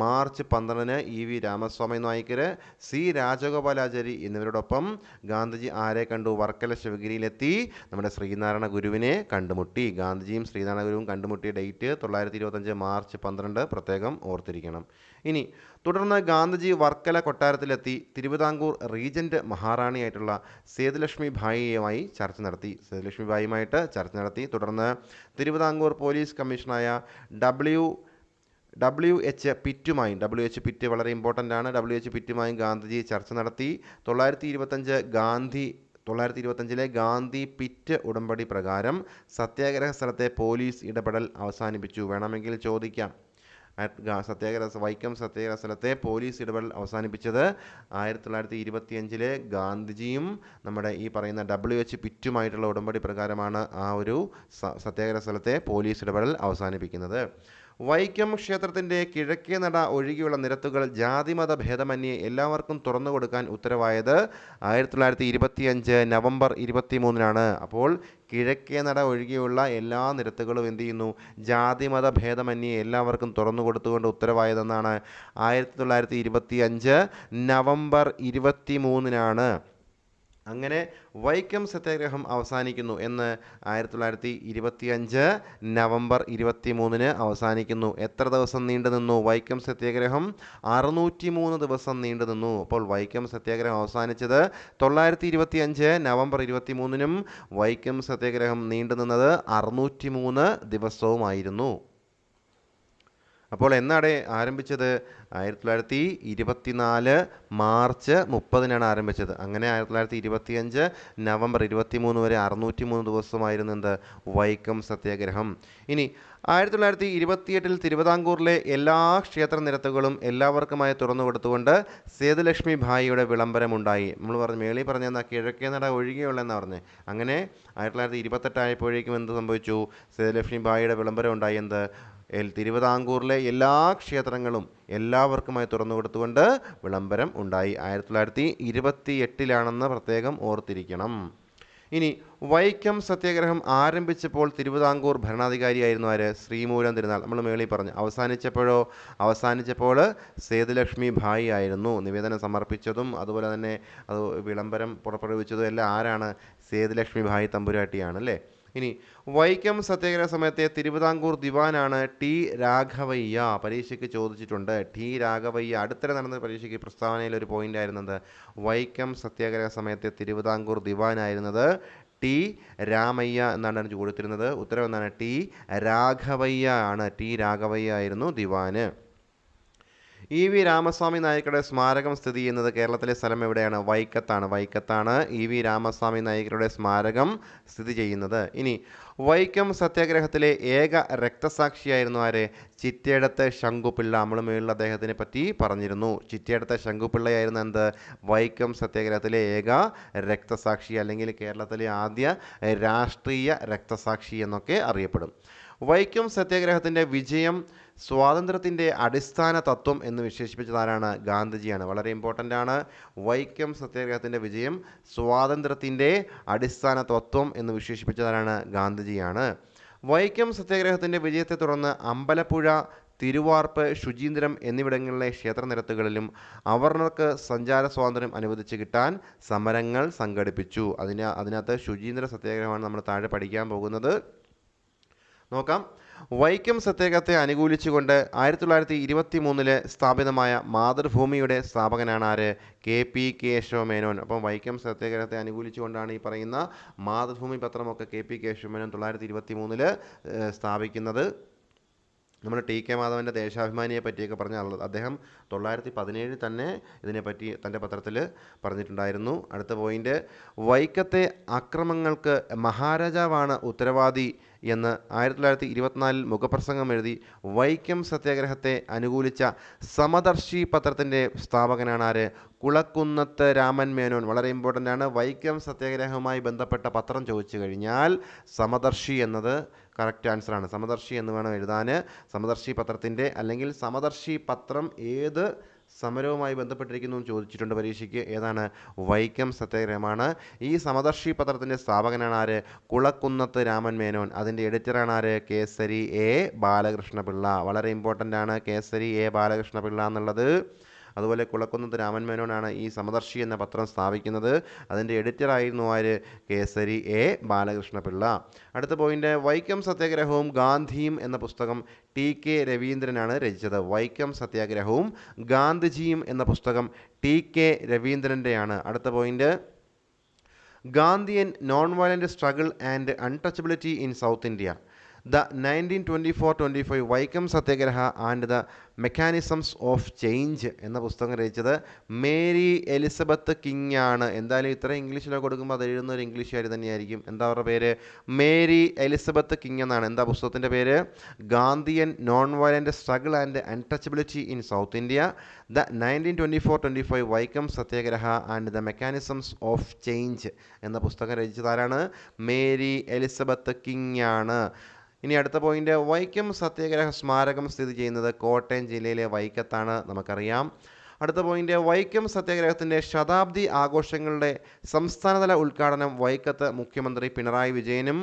March 12 E V Ramaswamy Naicker, C Rajagopalachari എന്നിവരോടൊപ്പം ഗാന്ധിജി ആരെ കണ്ടു? വർക്കല ശിവഗിരിയിലെത്തി നമ്മുടെ ശ്രീനാരായണ ഗുരുവിനെ കണ്ടുമുട്ടി. ഗാന്ധിജിയും ശ്രീനാരായണ ഗുരുവും കണ്ടുമുട്ടിയ ഡേറ്റ് 1925 മാർച്ച് 12 പ്രത്യേകം ഓർത്തിരിക്കണം. ഇനി തുടർന്ന് ഗാന്ധിജി വർക്കല കൊട്ടാരത്തിലെത്തി തിരുവിതാംകൂർ റീജന്റ് മഹാറാണിയായിട്ടുള്ള സേതുലക്ഷ്മി ഭായിയുമായി ചർച്ച നടത്തി. തുടർന്ന് തിരുവിതാംകൂർ പോലീസ് കമ്മീഷണറായ ഡബ്ല്യു എച്ച് പിറ്റ് വളരെ ഇമ്പോർട്ടൻ്റ് ആണ്. പിറ്റുമായും ഗാന്ധിജി ചർച്ച നടത്തി. 1925 ഗാന്ധി പിറ്റ് ഉടമ്പടി പ്രകാരം സത്യാഗ്രഹ സ്ഥലത്തെ പോലീസ് ഇടപെടൽ അവസാനിപ്പിച്ചു. വേണമെങ്കിൽ ചോദിക്കാം, വൈക്കം സത്യാഗ്രഹ സ്ഥലത്തെ പോലീസ് ഇടപെടൽ അവസാനിപ്പിച്ചത് 1925 ഗാന്ധിജിയും നമ്മുടെ ഈ പറയുന്ന WH പിറ്റുമായിട്ടുള്ള ഉടമ്പടി പ്രകാരമാണ് ആ ഒരു സത്യാഗ്രഹ സ്ഥലത്തെ പോലീസ് ഇടപെടൽ അവസാനിപ്പിക്കുന്നത്. വൈക്കം ക്ഷേത്രത്തിൻ്റെ കിഴക്കേ നട ഒഴികെയുള്ള നിരത്തുകൾ ജാതിമത ഭേദമന്യേ എല്ലാവർക്കും തുറന്നു കൊടുക്കാൻ ഉത്തരവായത് 1925 നവംബർ 23 അപ്പോൾ കിഴക്കേ നട ഒഴികെയുള്ള എല്ലാ നിരത്തുകളും എന്ത് ചെയ്യുന്നു? ജാതിമത ഭേദമന്യേ എല്ലാവർക്കും തുറന്നു കൊടുത്തുകൊണ്ട് ഉത്തരവായതെന്നാണ് 1925 നവംബർ 23 അങ്ങനെ വൈക്കം സത്യാഗ്രഹം അവസാനിക്കുന്നു എന്ന് 1925 നവംബർ 23 അവസാനിക്കുന്നു. എത്ര ദിവസം നീണ്ടു നിന്നു വൈക്കം സത്യാഗ്രഹം? 603 ദിവസം നീണ്ടു നിന്നു. അപ്പോൾ വൈക്കം സത്യാഗ്രഹം അവസാനിച്ചത് 1925 നവംബർ 23 വൈക്കം സത്യാഗ്രഹം നീണ്ടു നിന്നത് 603 ദിവസവുമായിരുന്നു. അപ്പോൾ എന്നാണ് ആരംഭിച്ചത്? 1924 മാർച്ച് 30 ആരംഭിച്ചത്. അങ്ങനെ 1925 നവംബർ 23 വരെ 603 ദിവസമായിരുന്നു എന്ത്? വൈക്കം സത്യാഗ്രഹം. ഇനി 1928 തിരുവിതാംകൂറിലെ എല്ലാ ക്ഷേത്ര നിരത്തുകളും എല്ലാവർക്കുമായി തുറന്നു കൊടുത്തുകൊണ്ട് സേതുലക്ഷ്മി ഭായിയുടെ വിളംബരമുണ്ടായി. നമ്മൾ മേളി പറഞ്ഞ കിഴക്കേ നട ഒഴികെയുള്ളതെന്നാണ് പറഞ്ഞത്. അങ്ങനെ 1928 ആയപ്പോഴേക്കും എന്ത് സംഭവിച്ചു? സേതുലക്ഷ്മി ഭായിയുടെ വിളംബരം ഉണ്ടായി. എന്ത്? തിരുവിതാംകൂറിലെ എല്ലാ ക്ഷേത്രങ്ങളും എല്ലാവർക്കുമായി തുറന്നു കൊടുത്തുകൊണ്ട് വിളംബരം ഉണ്ടായി. 1928 പ്രത്യേകം ഓർത്തിരിക്കണം. ഇനി വൈക്കം സത്യാഗ്രഹം ആരംഭിച്ചപ്പോൾ തിരുവിതാംകൂർ ഭരണാധികാരിയായിരുന്നു ആര്? ശ്രീമൂലം തിരുനാൾ. നമ്മൾ മേളിൽ പറഞ്ഞു. അവസാനിച്ചപ്പോൾ സേതുലക്ഷ്മി ഭായി ആയിരുന്നു. നിവേദനം സമർപ്പിച്ചതും അതുപോലെ തന്നെ അത് വിളംബരം പുറപ്പെടുവിച്ചതും എല്ലാം ആരാണ്? സേതുലക്ഷ്മി ഭായി തമ്പുരാട്ടിയാണ് അല്ലേ. ഇനി വൈക്കം സത്യാഗ്രഹ സമയത്തെ തിരുവിതാംകൂർ ദിവാനാണ് ടി രാഘവയ്യ. പരീക്ഷയ്ക്ക് ചോദിച്ചിട്ടുണ്ട്. ടി രാഘവയ്യ അടുത്തിടെ നടന്ന പരീക്ഷയ്ക്ക് പ്രസ്താവനയിൽ ഒരു പോയിന്റ് ആയിരുന്നത് വൈക്കം സത്യാഗ്രഹ സമയത്തെ തിരുവിതാംകൂർ ദിവാനായിരുന്നത് ടി രാമയ്യ എന്നാണ് കൊടുത്തിരുന്നത്. ഉത്തരം എന്താണ്? ടി രാഘവയ്യ ആണ്. ടി രാഘവയ്യ ആയിരുന്നു ദിവാന്. ഇ വി രാമസ്വാമി നായ്ക്കരുടെ സ്മാരകം സ്ഥിതി ചെയ്യുന്നത് കേരളത്തിലെ സ്ഥലം എവിടെയാണ്? വൈക്കത്താണ് ഇ വി രാമസ്വാമി നായ്ക്കരുടെ സ്മാരകം സ്ഥിതി ചെയ്യുന്നത്. ഇനി വൈക്കം സത്യാഗ്രഹത്തിലെ ഏക രക്തസാക്ഷിയായിരുന്നു ആര്? ചിറ്റേടത്ത് ശങ്കുപിള്ള. നമ്മൾ മേളിൽ അദ്ദേഹത്തിനെ പറ്റി പറഞ്ഞിരുന്നു. ചിറ്റേടത്ത് ശങ്കുപിള്ളയായിരുന്നു എന്ത്? വൈക്കം സത്യാഗ്രഹത്തിലെ ഏക രക്തസാക്ഷി, അല്ലെങ്കിൽ കേരളത്തിലെ ആദ്യ രാഷ്ട്രീയ രക്തസാക്ഷി എന്നൊക്കെ അറിയപ്പെടും. വൈക്കം സത്യാഗ്രഹത്തിൻ്റെ വിജയം സ്വാതന്ത്ര്യത്തിൻ്റെ അടിസ്ഥാന തത്വം എന്ന് വിശേഷിപ്പിച്ചതാരാണ്? ഗാന്ധിജിയാണ്. വളരെ ഇമ്പോർട്ടൻ്റ് ആണ്. വൈക്കം സത്യാഗ്രഹത്തിൻ്റെ വിജയം സ്വാതന്ത്ര്യത്തിൻ്റെ അടിസ്ഥാന തത്വം എന്ന് വിശേഷിപ്പിച്ചതാരാണ്? ഗാന്ധിജിയാണ്. വൈക്കം സത്യാഗ്രഹത്തിൻ്റെ വിജയത്തെ തുടർന്ന് അമ്പലപ്പുഴ, തിരുവാർപ്പ്, ശുചീന്ദ്രം എന്നിവിടങ്ങളിലെ ക്ഷേത്രനിരത്തുകളിലും അവർണർക്ക് സഞ്ചാര സ്വാതന്ത്ര്യം അനുവദിച്ച് കിട്ടാൻ സമരങ്ങൾ സംഘടിപ്പിച്ചു. അതിനകത്ത് ശുചീന്ദ്ര സത്യാഗ്രഹമാണ് നമ്മൾ താഴെ പഠിക്കാൻ പോകുന്നത്. നോക്കാം. വൈക്കം സത്യാഗ്രഹത്തെ അനുകൂലിച്ചുകൊണ്ട് 1923 സ്ഥാപിതമായ മാതൃഭൂമിയുടെ സ്ഥാപകനാണ് ആര്? KP കേശവമേനോൻ. അപ്പം വൈക്കം സത്യാഗ്രഹത്തെ അനുകൂലിച്ചുകൊണ്ടാണ് ഈ പറയുന്ന മാതൃഭൂമി പത്രമൊക്കെ KP കേശവമേനോൻ 1923 സ്ഥാപിക്കുന്നത്. നമ്മൾ TK മാധവൻ്റെ ദേശാഭിമാനിയെ പറ്റിയൊക്കെ പറഞ്ഞ അദ്ദേഹം 1917 തന്നെ ഇതിനെപ്പറ്റി തൻ്റെ പത്രത്തിൽ പറഞ്ഞിട്ടുണ്ടായിരുന്നു. അടുത്ത പോയിന്റ്, വൈക്കത്തെ അക്രമങ്ങൾക്ക് മഹാരാജാവാണ് ഉത്തരവാദി എന്ന് 1924 മുഖപ്രസംഗം എഴുതി വൈക്കം സത്യാഗ്രഹത്തെ അനുകൂലിച്ച സമദർശി പത്രത്തിൻ്റെ സ്ഥാപകനാണ് ആര്? കുളക്കുന്നത്ത് രാമൻ മേനോൻ. വളരെ ഇമ്പോർട്ടൻ്റ് ആണ്. വൈക്കം സത്യാഗ്രഹവുമായി ബന്ധപ്പെട്ട പത്രം ചോദിച്ചു കഴിഞ്ഞാൽ സമദർശി എന്നത് കറക്റ്റ് ആൻസറാണ്. സമദർശി എന്ന് വേണം എഴുതാൻ. സമദർശി പത്രത്തിൻ്റെ അല്ലെങ്കിൽ സമദർശി പത്രം ഏത് സമരവുമായി ബന്ധപ്പെട്ടിരിക്കുന്നു എന്ന് ചോദിച്ചിട്ടുണ്ട് പരീക്ഷയ്ക്ക്. ഏതാണ്? വൈക്കം സത്യാഗ്രഹമാണ്. ഈ സമദർശി പത്രത്തിൻ്റെ സ്ഥാപകനാണ് ആര്? കുളക്കുന്നത്ത് രാമൻ മേനോൻ. അതിൻ്റെ എഡിറ്ററാണ് ആര്? കേസരി എ ബാലകൃഷ്ണപിള്ള. വളരെ ഇമ്പോർട്ടൻ്റ് ആണ് കേസരി എ ബാലകൃഷ്ണപിള്ള എന്നുള്ളത്. അതുപോലെ കുളക്കുന്നത്ത് രാമൻ മേനോനാണ് ഈ സമദർശി എന്ന പത്രം സ്ഥാപിക്കുന്നത്. അതിൻ്റെ എഡിറ്ററായിരുന്നു ആര്? കേസരി എ ബാലകൃഷ്ണപിള്ള. അടുത്ത പോയിന്റ്, വൈക്കം സത്യാഗ്രഹവും ഗാന്ധിയും എന്ന പുസ്തകം TK രവീന്ദ്രനാണ് രചിച്ചത്. വൈക്കം സത്യാഗ്രഹവും ഗാന്ധിജിയും എന്ന പുസ്തകം TK രവീന്ദ്രൻ്റെയാണ്. അടുത്ത point, Gandhian non violent struggle and untouchability in south India, the 1924-25 Vaikom Satyagraha and the mechanisms of change എന്ന പുസ്തകം രചിച്ചത് മേരി എലിസബത്ത് കിങ് ആണ്. എന്തായാലും ഇത്ര ഇംഗ്ലീഷിലൊക്കെ കൊടുക്കുമ്പോൾ അത് എഴുതുന്ന ഒരു ഇംഗ്ലീഷുകാരി തന്നെയായിരിക്കും. എന്താ അവരുടെ പേര്? മേരി എലിസബത്ത് കിങ് എന്നാണ്. എന്താ പുസ്തകത്തിൻ്റെ പേര്? Gandhian non violent struggle and untouchability in south India, the 1924-25 Vaikom Satyagraha and the mechanisms of change എന്ന പുസ്തകം രചിച്ചതാരാണ്? മേരി എലിസബത്ത് കിങ് ആണ്. ഇനി അടുത്ത പോയിന്റ്, വൈക്കം സത്യാഗ്രഹ സ്മാരകം സ്ഥിതി ചെയ്യുന്നത് കോട്ടയം ജില്ലയിലെ വൈക്കത്താണ്, നമുക്കറിയാം. അടുത്ത പോയിന്റ്, വൈക്കം സത്യാഗ്രഹത്തിൻ്റെ ശതാബ്ദി ആഘോഷങ്ങളുടെ സംസ്ഥാനതല ഉദ്ഘാടനം വൈക്കത്ത് മുഖ്യമന്ത്രി പിണറായി വിജയനും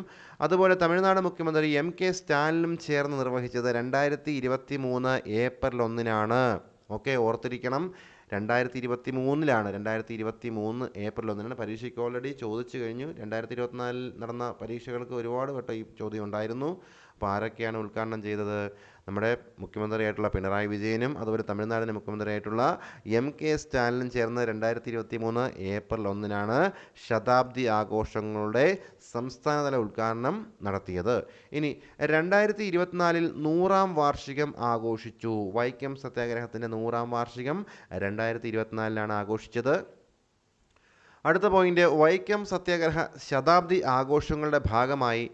അതുപോലെ തമിഴ്നാട് മുഖ്യമന്ത്രി MK സ്റ്റാലിനും ചേർന്ന് നിർവഹിച്ചത് 2023 ഏപ്രിൽ 1-നാണ്. ഓക്കെ, ഓർത്തിരിക്കണം. 2023-ലാണ്. 2023 ഏപ്രിൽ 1-നാണ്. പരീക്ഷയ്ക്ക് ഓൾറെഡി ചോദിച്ചു കഴിഞ്ഞു. 2024 നടന്ന പരീക്ഷകൾക്ക് ഒരുപാട് വട്ടം ഈ ചോദ്യം ഉണ്ടായിരുന്നു. അപ്പോൾ ആരൊക്കെയാണ് ഉദ്ഘാടനം ചെയ്തത്? നമ്മുടെ മുഖ്യമന്ത്രിയായിട്ടുള്ള പിണറായി വിജയനും അതുപോലെ തമിഴ്നാടിൻ്റെ മുഖ്യമന്ത്രിയായിട്ടുള്ള MK സ്റ്റാലിനും ചേർന്ന് 2023 ഏപ്രിൽ 1-നാണ് ശതാബ്ദി ആഘോഷങ്ങളുടെ സംസ്ഥാനതല ഉദ്ഘാടനം നടത്തിയത്. ഇനി 2024-ൽ 100-ാം വാർഷികം ആഘോഷിച്ചു. വൈക്കം സത്യാഗ്രഹത്തിൻ്റെ 100-ാം വാർഷികം 2024-ലാണ് ആഘോഷിച്ചത്. അടുത്ത പോയിന്റ്, വൈക്കം സത്യാഗ്രഹ ശതാബ്ദി ആഘോഷങ്ങളുടെ ഭാഗമായി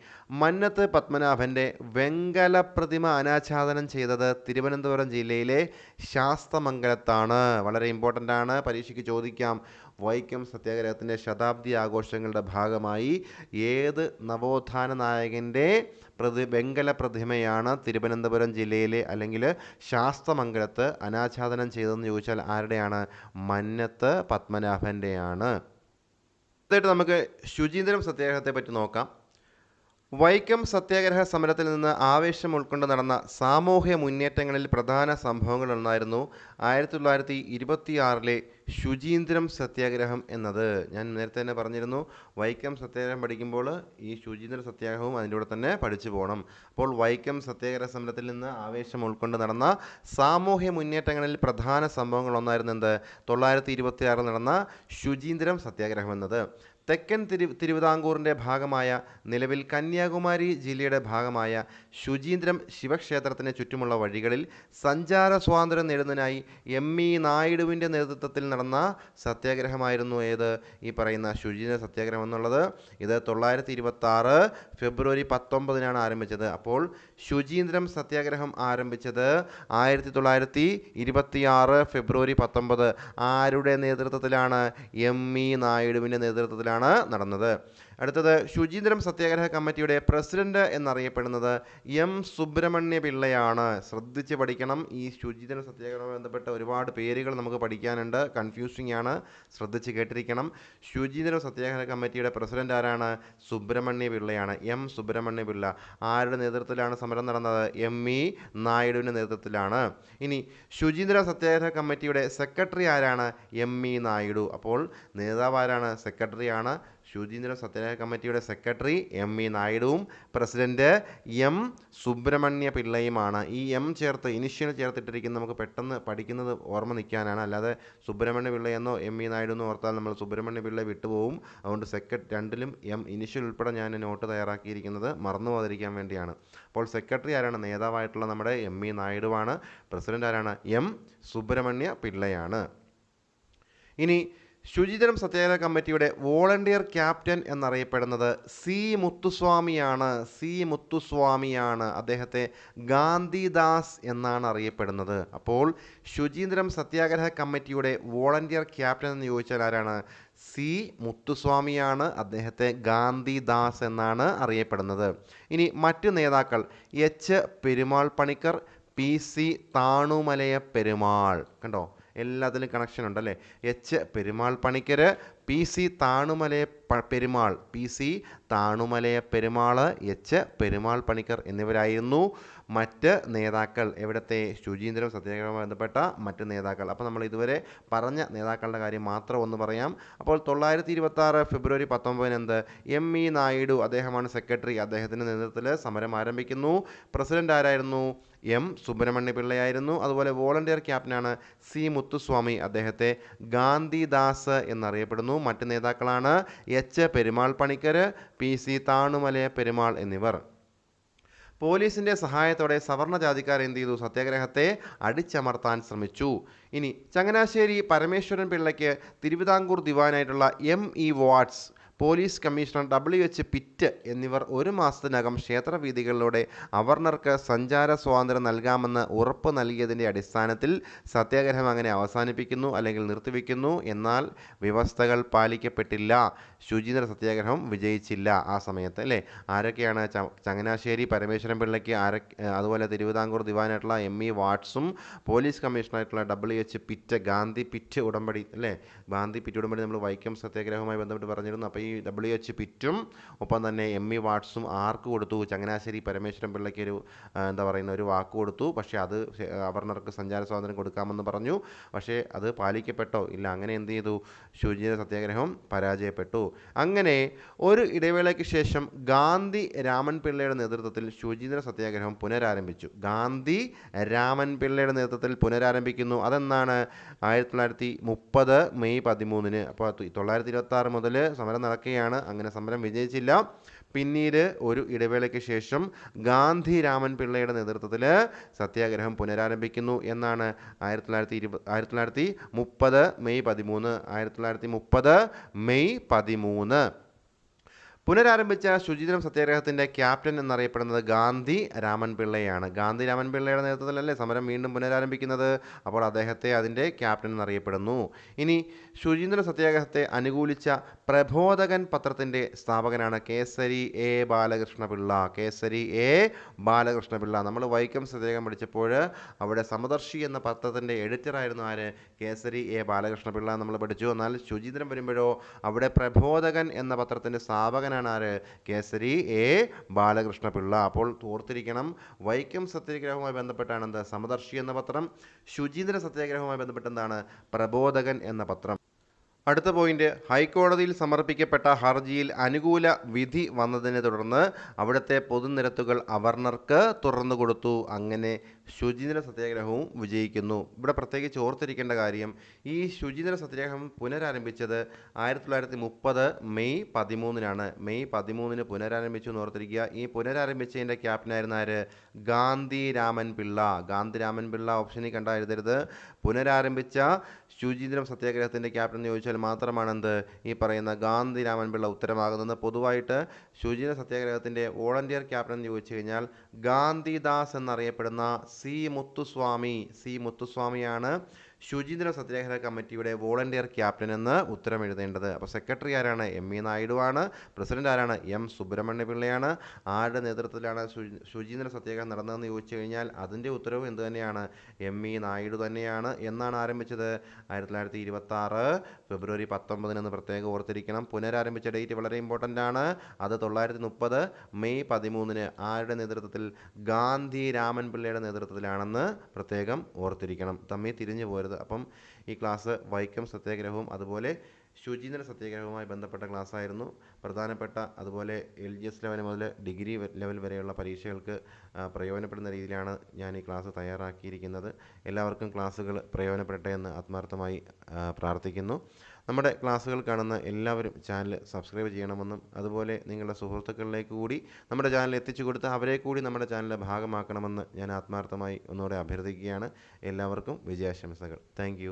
മന്നത്ത് പത്മനാഭൻ്റെ വെങ്കല പ്രതിമ അനാച്ഛാദനം ചെയ്തത് തിരുവനന്തപുരം ജില്ലയിലെ ശാസ്തമംഗലത്താണ്. വളരെ ഇമ്പോർട്ടൻ്റ് ആണ്, പരീക്ഷയ്ക്ക് ചോദിക്കാം. വൈക്കം സത്യാഗ്രഹത്തിൻ്റെ ശതാബ്ദി ആഘോഷങ്ങളുടെ ഭാഗമായി ഏത് നവോത്ഥാന നായകൻ്റെ വെങ്കല പ്രതിമയാണ് തിരുവനന്തപുരം ജില്ലയിലെ അല്ലെങ്കിൽ ശാസ്തമംഗലത്ത് അനാച്ഛാദനം ചെയ്തതെന്ന് ചോദിച്ചാൽ ആരുടെയാണ്? മന്നത്ത് പത്മനാഭൻ്റെയാണ്. അടുത്തായിട്ട് നമുക്ക് ശുചീന്ദ്രം സത്യാഗ്രഹത്തെ പറ്റി നോക്കാം. വൈക്കം സത്യാഗ്രഹ സമരത്തിൽ നിന്ന് ആവേശം ഉൾക്കൊണ്ട് നടന്ന സാമൂഹ്യ മുന്നേറ്റങ്ങളിൽ പ്രധാന സംഭവങ്ങളൊന്നായിരുന്നു 1926-ലെ ശുചീന്ദ്രം സത്യാഗ്രഹം എന്നത്. ഞാൻ നേരത്തെ തന്നെ പറഞ്ഞിരുന്നു, വൈക്കം സത്യാഗ്രഹം പഠിക്കുമ്പോൾ ഈ ശുചീന്ദ്ര സത്യാഗ്രഹവും അതിൻ്റെ കൂടെ തന്നെ പഠിച്ചു പോകണം. അപ്പോൾ വൈക്കം സത്യാഗ്രഹ സമരത്തിൽ നിന്ന് ആവേശം ഉൾക്കൊണ്ട് നടന്ന സാമൂഹ്യ മുന്നേറ്റങ്ങളിൽ പ്രധാന സംഭവങ്ങളൊന്നായിരുന്നു എന്ത്? 1926 നടന്ന ശുചീന്ദ്രം സത്യാഗ്രഹം എന്നത്. തെക്കൻ തിരുവിതാംകൂറിൻ്റെ ഭാഗമായ, നിലവിൽ കന്യാകുമാരി ജില്ലയുടെ ഭാഗമായ ശുചീന്ദ്രം ശിവക്ഷേത്രത്തിന് ചുറ്റുമുള്ള വഴികളിൽ സഞ്ചാര സ്വാതന്ത്ര്യം നേടുന്നതിനായി ME നായിഡുവിൻ്റെ നേതൃത്വത്തിൽ നടന്ന സത്യാഗ്രഹമായിരുന്നു ഏത്? ഈ പറയുന്ന ശുചീന്ദ്ര സത്യാഗ്രഹം എന്നുള്ളത്. ഇത് 1926 ഫെബ്രുവരി 19-നാണ് ആരംഭിച്ചത്. അപ്പോൾ ശുചീന്ദ്രം സത്യാഗ്രഹം ആരംഭിച്ചത് 1926 ഫെബ്രുവരി 19. ആരുടെ നേതൃത്വത്തിലാണ്? ME നായിഡുവിൻ്റെ നേതൃത്വത്തിലാണ് നടന്നത്. അടുത്തത്, ശുചീന്ദ്രം സത്യാഗ്രഹ കമ്മിറ്റിയുടെ പ്രസിഡന്റ് എന്നറിയപ്പെടുന്നത് M സുബ്രഹ്മണ്യ പിള്ളയാണ്. ശ്രദ്ധിച്ച് പഠിക്കണം. ഈ ശുചീന്ദ്രം സത്യാഗ്രഹവുമായി ബന്ധപ്പെട്ട ഒരുപാട് പേരുകൾ നമുക്ക് പഠിക്കാനുണ്ട്, കൺഫ്യൂസിംഗ് ആണ്, ശ്രദ്ധിച്ച് കേട്ടിരിക്കണം. ശുചീന്ദ്രം സത്യാഗ്രഹ കമ്മിറ്റിയുടെ പ്രസിഡന്റ് ആരാണ്? സുബ്രഹ്മണ്യ പിള്ളയാണ്. M സുബ്രഹ്മണ്യ പിള്ള. ആരുടെ നേതൃത്വത്തിലാണ് സമരം നടന്നത്? ME നായിഡുവിൻ്റെ നേതൃത്വത്തിലാണ്. ഇനി ശുചീന്ദ്ര സത്യാഗ്രഹ കമ്മിറ്റിയുടെ സെക്രട്ടറി ആരാണ്? ME നായിഡു. അപ്പോൾ നേതാവ് ആരാണ്? സെക്രട്ടറിയാണ്. ശുചീന്ദ്രം സത്യാഗ്രഹ കമ്മിറ്റിയുടെ സെക്രട്ടറി ME നായിഡുവും പ്രസിഡന്റ് M സുബ്രഹ്മണ്യ പിള്ളയുമാണ്. ഈ M ചേർത്ത് ഇനിഷ്യൽ ചേർത്തിട്ടിരിക്കുന്നത് നമുക്ക് പെട്ടെന്ന് പഠിക്കുന്നത് ഓർമ്മ നിൽക്കാനാണ്. അല്ലാതെ സുബ്രഹ്മണ്യ പിള്ളയെന്നോ ME നായിഡു എന്നോ ഓർത്താൽ നമ്മൾ സുബ്രഹ്മണ്യ പിള്ള വിട്ടുപോകും. അതുകൊണ്ട് രണ്ടിലും M ഇനിഷ്യൽ ഉൾപ്പെടെ ഞാൻ നോട്ട് തയ്യാറാക്കിയിരിക്കുന്നത് മറന്നു പോകാതിരിക്കാൻ വേണ്ടിയാണ്. അപ്പോൾ സെക്രട്ടറി ആരാണ്? നേതാവായിട്ടുള്ള നമ്മുടെ ME നായിഡുവാണ്. പ്രസിഡന്റ് ആരാണ്? M സുബ്രഹ്മണ്യ പിള്ളയാണ്. ഇനി ശുചീന്ദ്രം സത്യാഗ്രഹ കമ്മിറ്റിയുടെ വോളണ്ടിയർ ക്യാപ്റ്റൻ എന്നറിയപ്പെടുന്നത് മുത്തുസ്വാമിയാണ്. അദ്ദേഹത്തെ ഗാന്ധിദാസ് എന്നാണ് അറിയപ്പെടുന്നത്. അപ്പോൾ ശുചീന്ദ്രം സത്യാഗ്രഹ കമ്മിറ്റിയുടെ വോളണ്ടിയർ ക്യാപ്റ്റൻ എന്ന് ചോദിച്ചാൽ ആരാണ്? മുത്തുസ്വാമിയാണ്. അദ്ദേഹത്തെ ഗാന്ധിദാസ് എന്നാണ് അറിയപ്പെടുന്നത്. ഇനി മറ്റു നേതാക്കൾ H പെരുമാൾ പണിക്കർ, PC താണുമലയ പെരുമാൾ. കണ്ടോ, എല്ലാത്തിലും കണക്ഷൻ ഉണ്ടല്ലേ. H Perumal Panicker, P C Thanumalaya Perumal, H Perumal Panicker എന്നിവരായിരുന്നു മറ്റ് നേതാക്കൾ. എവിടത്തെ ശുചീന്ദ്രം സത്യാഗ്രഹവുമായി ബന്ധപ്പെട്ട മറ്റ് നേതാക്കൾ. അപ്പോൾ നമ്മൾ ഇതുവരെ പറഞ്ഞ നേതാക്കളുടെ കാര്യം മാത്രം ഒന്ന് പറയാം. അപ്പോൾ 926 ഫെബ്രുവരി 19 എന്ത് എം ഇ നായിഡു, അദ്ദേഹമാണ് സെക്രട്ടറി. അദ്ദേഹത്തിൻ്റെ നേതൃത്വത്തിൽ സമരം ആരംഭിക്കുന്നു. പ്രസിഡന്റ് ആരായിരുന്നു? എം സുബ്രഹ്മണ്യ പിള്ളയായിരുന്നു. അതുപോലെ വോളണ്ടിയർ ക്യാപ്റ്റനാണ് സി മുത്തുസ്വാമി, അദ്ദേഹത്തെ ഗാന്ധിദാസ് എന്നറിയപ്പെടുന്നു. മറ്റ് നേതാക്കളാണ് H Perumal Panicker, P C Thanumalaya Perumal എന്നിവർ. പോലീസിൻ്റെ സഹായത്തോടെ സവർണ ജാതിക്കാർ എന്ത് ചെയ്തു? സത്യാഗ്രഹത്തെ അടിച്ചമർത്താൻ ശ്രമിച്ചു. ഇനി ചങ്ങനാശ്ശേരി പരമേശ്വരൻ പിള്ളയ്ക്ക് തിരുവിതാംകൂർ ദിവാനായിട്ടുള്ള M E Watts, police commissioner WH Pitt എന്നിവർ 1 മാസത്തിനകം ക്ഷേത്രവീഥികളിലൂടെ അവർണർക്ക് സഞ്ചാര സ്വാതന്ത്ര്യം നൽകാമെന്ന് ഉറപ്പ് നൽകിയതിൻ്റെ അടിസ്ഥാനത്തിൽ സത്യാഗ്രഹം അങ്ങനെ അവസാനിപ്പിക്കുന്നു അല്ലെങ്കിൽ നിർത്തിവെക്കുന്നു. എന്നാൽ വ്യവസ്ഥകൾ പാലിക്കപ്പെട്ടില്ല. ശുചീന്ദ്ര സത്യാഗ്രഹം വിജയിച്ചില്ല ആ സമയത്ത് അല്ലേ. ആരൊക്കെയാണ്? ചങ്ങനാശ്ശേരി പരമേശ്വരൻ പിള്ളയ്ക്ക്, അതുപോലെ തിരുവിതാംകൂർ ദിവാനായിട്ടുള്ള എം ഇ വാട്സും പോലീസ് കമ്മീഷണറായിട്ടുള്ള WH പിറ്റ്, ഗാന്ധി പിറ്റ് ഉടമ്പടി അല്ലേ. ഗാന്ധി പിറ്റ് ഉടമ്പടി നമ്മൾ വൈക്കം സത്യാഗ്രഹവുമായി ബന്ധപ്പെട്ട് പറഞ്ഞിരുന്നു. അപ്പോൾ ഈ WH പിറ്റും ഒപ്പം തന്നെ എം ഇ വാട്സും ആർക്ക് കൊടുത്തു? ചങ്ങനാശ്ശേരി പരമേശ്വരൻ പിള്ളയ്ക്ക് ഒരു വാക്ക് കൊടുത്തു. പക്ഷേ അത് അവർണർക്ക് സഞ്ചാര സ്വാതന്ത്ര്യം കൊടുക്കാമെന്ന് പറഞ്ഞു. പക്ഷേ അത് പാലിക്കപ്പെട്ടോ? ഇല്ല. അങ്ങനെ എന്ത് ചെയ്തു? ശുചീന്ദ്ര സത്യാഗ്രഹം പരാജയപ്പെട്ടു. അങ്ങനെ ഒരു ഇടവേളയ്ക്ക് ശേഷം ഗാന്ധി രാമൻ പിള്ളയുടെ നേതൃത്വത്തിൽ ശുചീന്ദ്ര സത്യാഗ്രഹം പുനരാരംഭിച്ചു. ഗാന്ധി രാമൻ പിള്ളയുടെ നേതൃത്വത്തിൽ പുനരാരംഭിക്കുന്നു. അതെന്നാണ്? 1930 മെയ് 13. അപ്പോൾ 926 മുതൽ സമരം നടക്കുകയാണ്. അങ്ങനെ സമരം വിജയിച്ചില്ല. പിന്നീട് ഒരു ഇടവേളയ്ക്ക് ശേഷം ഗാന്ധി രാമൻ പിള്ളയുടെ നേതൃത്വത്തിൽ സത്യാഗ്രഹം പുനരാരംഭിക്കുന്നു. എന്നാണ്? 1930 മെയ് 13. 1930 മെയ് 13. പുനരാരംഭിച്ച ശുചീന്ദ്രം സത്യാഗ്രഹത്തിൻ്റെ ക്യാപ്റ്റൻ എന്നറിയപ്പെടുന്നത് ഗാന്ധി രാമൻ പിള്ളയാണ്. ഗാന്ധി രാമൻ പിള്ളയുടെ നേതൃത്വത്തിലല്ലേ സമരം വീണ്ടും പുനരാരംഭിക്കുന്നത്. അപ്പോൾ അദ്ദേഹത്തെ അതിൻ്റെ ക്യാപ്റ്റൻ എന്നറിയപ്പെടുന്നു. ഇനി ശുചീന്ദ്ര സത്യാഗ്രഹത്തെ അനുകൂലിച്ച പ്രബോധകൻ പത്രത്തിൻ്റെ സ്ഥാപകനാണ് കേസരി എ ബാലകൃഷ്ണപിള്ള. കേസരി എ ബാലകൃഷ്ണപിള്ള. നമ്മൾ വൈക്കം സത്യാഗ്രഹം പഠിച്ചപ്പോൾ അവിടെ സമദർശി എന്ന പത്രത്തിൻ്റെ എഡിറ്ററായിരുന്നു ആര്? കേസരി എ ബാലകൃഷ്ണപിള്ള നമ്മൾ പഠിച്ചു. എന്നാൽ ശുചീന്ദ്രം വരുമ്പോഴോ അവിടെ പ്രബോധകൻ എന്ന പത്രത്തിൻ്റെ സ്ഥാപകനാണ് ആര്? കേസരി എ ബാലകൃഷ്ണപിള്ള. അപ്പോൾ ഓർത്തിരിക്കണം, വൈക്കം സത്യാഗ്രഹവുമായി ബന്ധപ്പെട്ടാണ് എന്ത്? സമദർശി എന്ന പത്രം. ശുചീന്ദ്ര സത്യാഗ്രഹവുമായി ബന്ധപ്പെട്ട് എന്താണ്? പ്രബോധകൻ എന്ന പത്രം. അടുത്ത പോയിന്റ്, ഹൈക്കോടതിയിൽ സമർപ്പിക്കപ്പെട്ട ഹർജിയിൽ അനുകൂല വിധി വന്നതിനെ തുടർന്ന് അവിടുത്തെ പൊതുനിരത്തുകൾ അവർണർക്ക് തുറന്നുകൊടുത്തു. അങ്ങനെ ശുചീന്ദ്ര സത്യാഗ്രഹവും വിജയിക്കുന്നു. ഇവിടെ പ്രത്യേകിച്ച് ഓർത്തിരിക്കേണ്ട കാര്യം, ഈ ശുചീന്ദ്ര സത്യാഗ്രഹം പുനരാരംഭിച്ചത് 1930 മെയ് 13. മെയ് 13 പുനരാരംഭിച്ചു എന്ന് ഓർത്തിരിക്കുക. ഈ പുനരാരംഭിച്ചതിൻ്റെ ക്യാപ്റ്റനായിരുന്ന ആര്? ഗാന്ധി രാമൻ പിള്ള. ഗാന്ധി രാമൻ പിള്ള ഓപ്ഷനിൽ കണ്ടായിരുതരുത്. പുനരാരംഭിച്ച ശുചീന്ദ്രം സത്യാഗ്രഹത്തിൻ്റെ ക്യാപ്റ്റൻ എന്ന് ചോദിച്ചാൽ മാത്രമാണ് എന്ത്? ഈ പറയുന്ന ഗാന്ധി രാമൻ പിള്ള ഉത്തരമാകുന്നത്. പൊതുവായിട്ട് ശുചീന്ദ്ര സത്യാഗ്രഹത്തിൻ്റെ വോളണ്ടിയർ ക്യാപ്റ്റൻ എന്ന് ചോദിച്ചു കഴിഞ്ഞാൽ ഗാന്ധിദാസ് എന്നറിയപ്പെടുന്ന സി മുത്തുസ്വാമിയാണ് ശുചീന്ദ്ര സത്യാഗ്രഹ കമ്മിറ്റിയുടെ വോളണ്ടിയർ ക്യാപ്റ്റൻ എന്ന് ഉത്തരം എഴുതേണ്ടത്. അപ്പോൾ സെക്രട്ടറി ആരാണ്? എം ഇ നായിഡു ആണ്. പ്രസിഡന്റ് ആരാണ്? എം സുബ്രഹ്മണ്യ പിള്ളയാണ്. ആരുടെ നേതൃത്വത്തിലാണ് ശുചീന്ദ്ര സത്യാഗ്രഹം നടന്നതെന്ന് ചോദിച്ചു കഴിഞ്ഞാൽ അതിൻ്റെ ഉത്തരവ് എന്ത് തന്നെയാണ്? എം ഇ നായിഡു തന്നെയാണ്. എന്നാണ് ആരംഭിച്ചത്? 1926 ഫെബ്രുവരി 19 എന്ന് പ്രത്യേകം ഓർത്തിരിക്കണം. പുനരാരംഭിച്ച ഡേറ്റ് വളരെ ഇമ്പോർട്ടൻ്റ് ആണ്. അത് 930 മെയ് 13. ആരുടെ നേതൃത്വത്തിൽ? ഗാന്ധി രാമൻ പിള്ളയുടെ നേതൃത്വത്തിലാണെന്ന് പ്രത്യേകം ഓർത്തിരിക്കണം. തമ്മിൽ തിരിഞ്ഞു പോരുത്. അപ്പം ഈ ക്ലാസ് വൈക്കം സത്യാഗ്രഹവും അതുപോലെ ശുചീന്ദ്ര സത്യാഗ്രഹവുമായി ബന്ധപ്പെട്ട ക്ലാസ്സായിരുന്നു. പ്രധാനപ്പെട്ട അതുപോലെ LGS ലെവൽ മുതൽ ഡിഗ്രി ലെവൽ വരെയുള്ള പരീക്ഷകൾക്ക് പ്രയോജനപ്പെടുന്ന രീതിയിലാണ് ഞാൻ ഈ ക്ലാസ് തയ്യാറാക്കിയിരിക്കുന്നത്. എല്ലാവർക്കും ക്ലാസ്സുകൾ പ്രയോജനപ്പെടട്ടെ എന്ന് ആത്മാർത്ഥമായി പ്രാർത്ഥിക്കുന്നു. നമ്മുടെ ക്ലാസ്സുകൾ കാണുന്ന എല്ലാവരും ചാനൽ സബ്സ്ക്രൈബ് ചെയ്യണമെന്നും അതുപോലെ നിങ്ങളുടെ സുഹൃത്തുക്കളിലേക്ക് കൂടി നമ്മുടെ ചാനൽ എത്തിച്ചു കൊടുത്ത് അവരെ കൂടി നമ്മുടെ ചാനലിൻ്റെ ഭാഗമാക്കണമെന്ന് ഞാൻ ആത്മാർത്ഥമായി ഒന്നുകൂടെ അഭ്യർത്ഥിക്കുകയാണ്. എല്ലാവർക്കും വിജയാശംസകൾ. താങ്ക്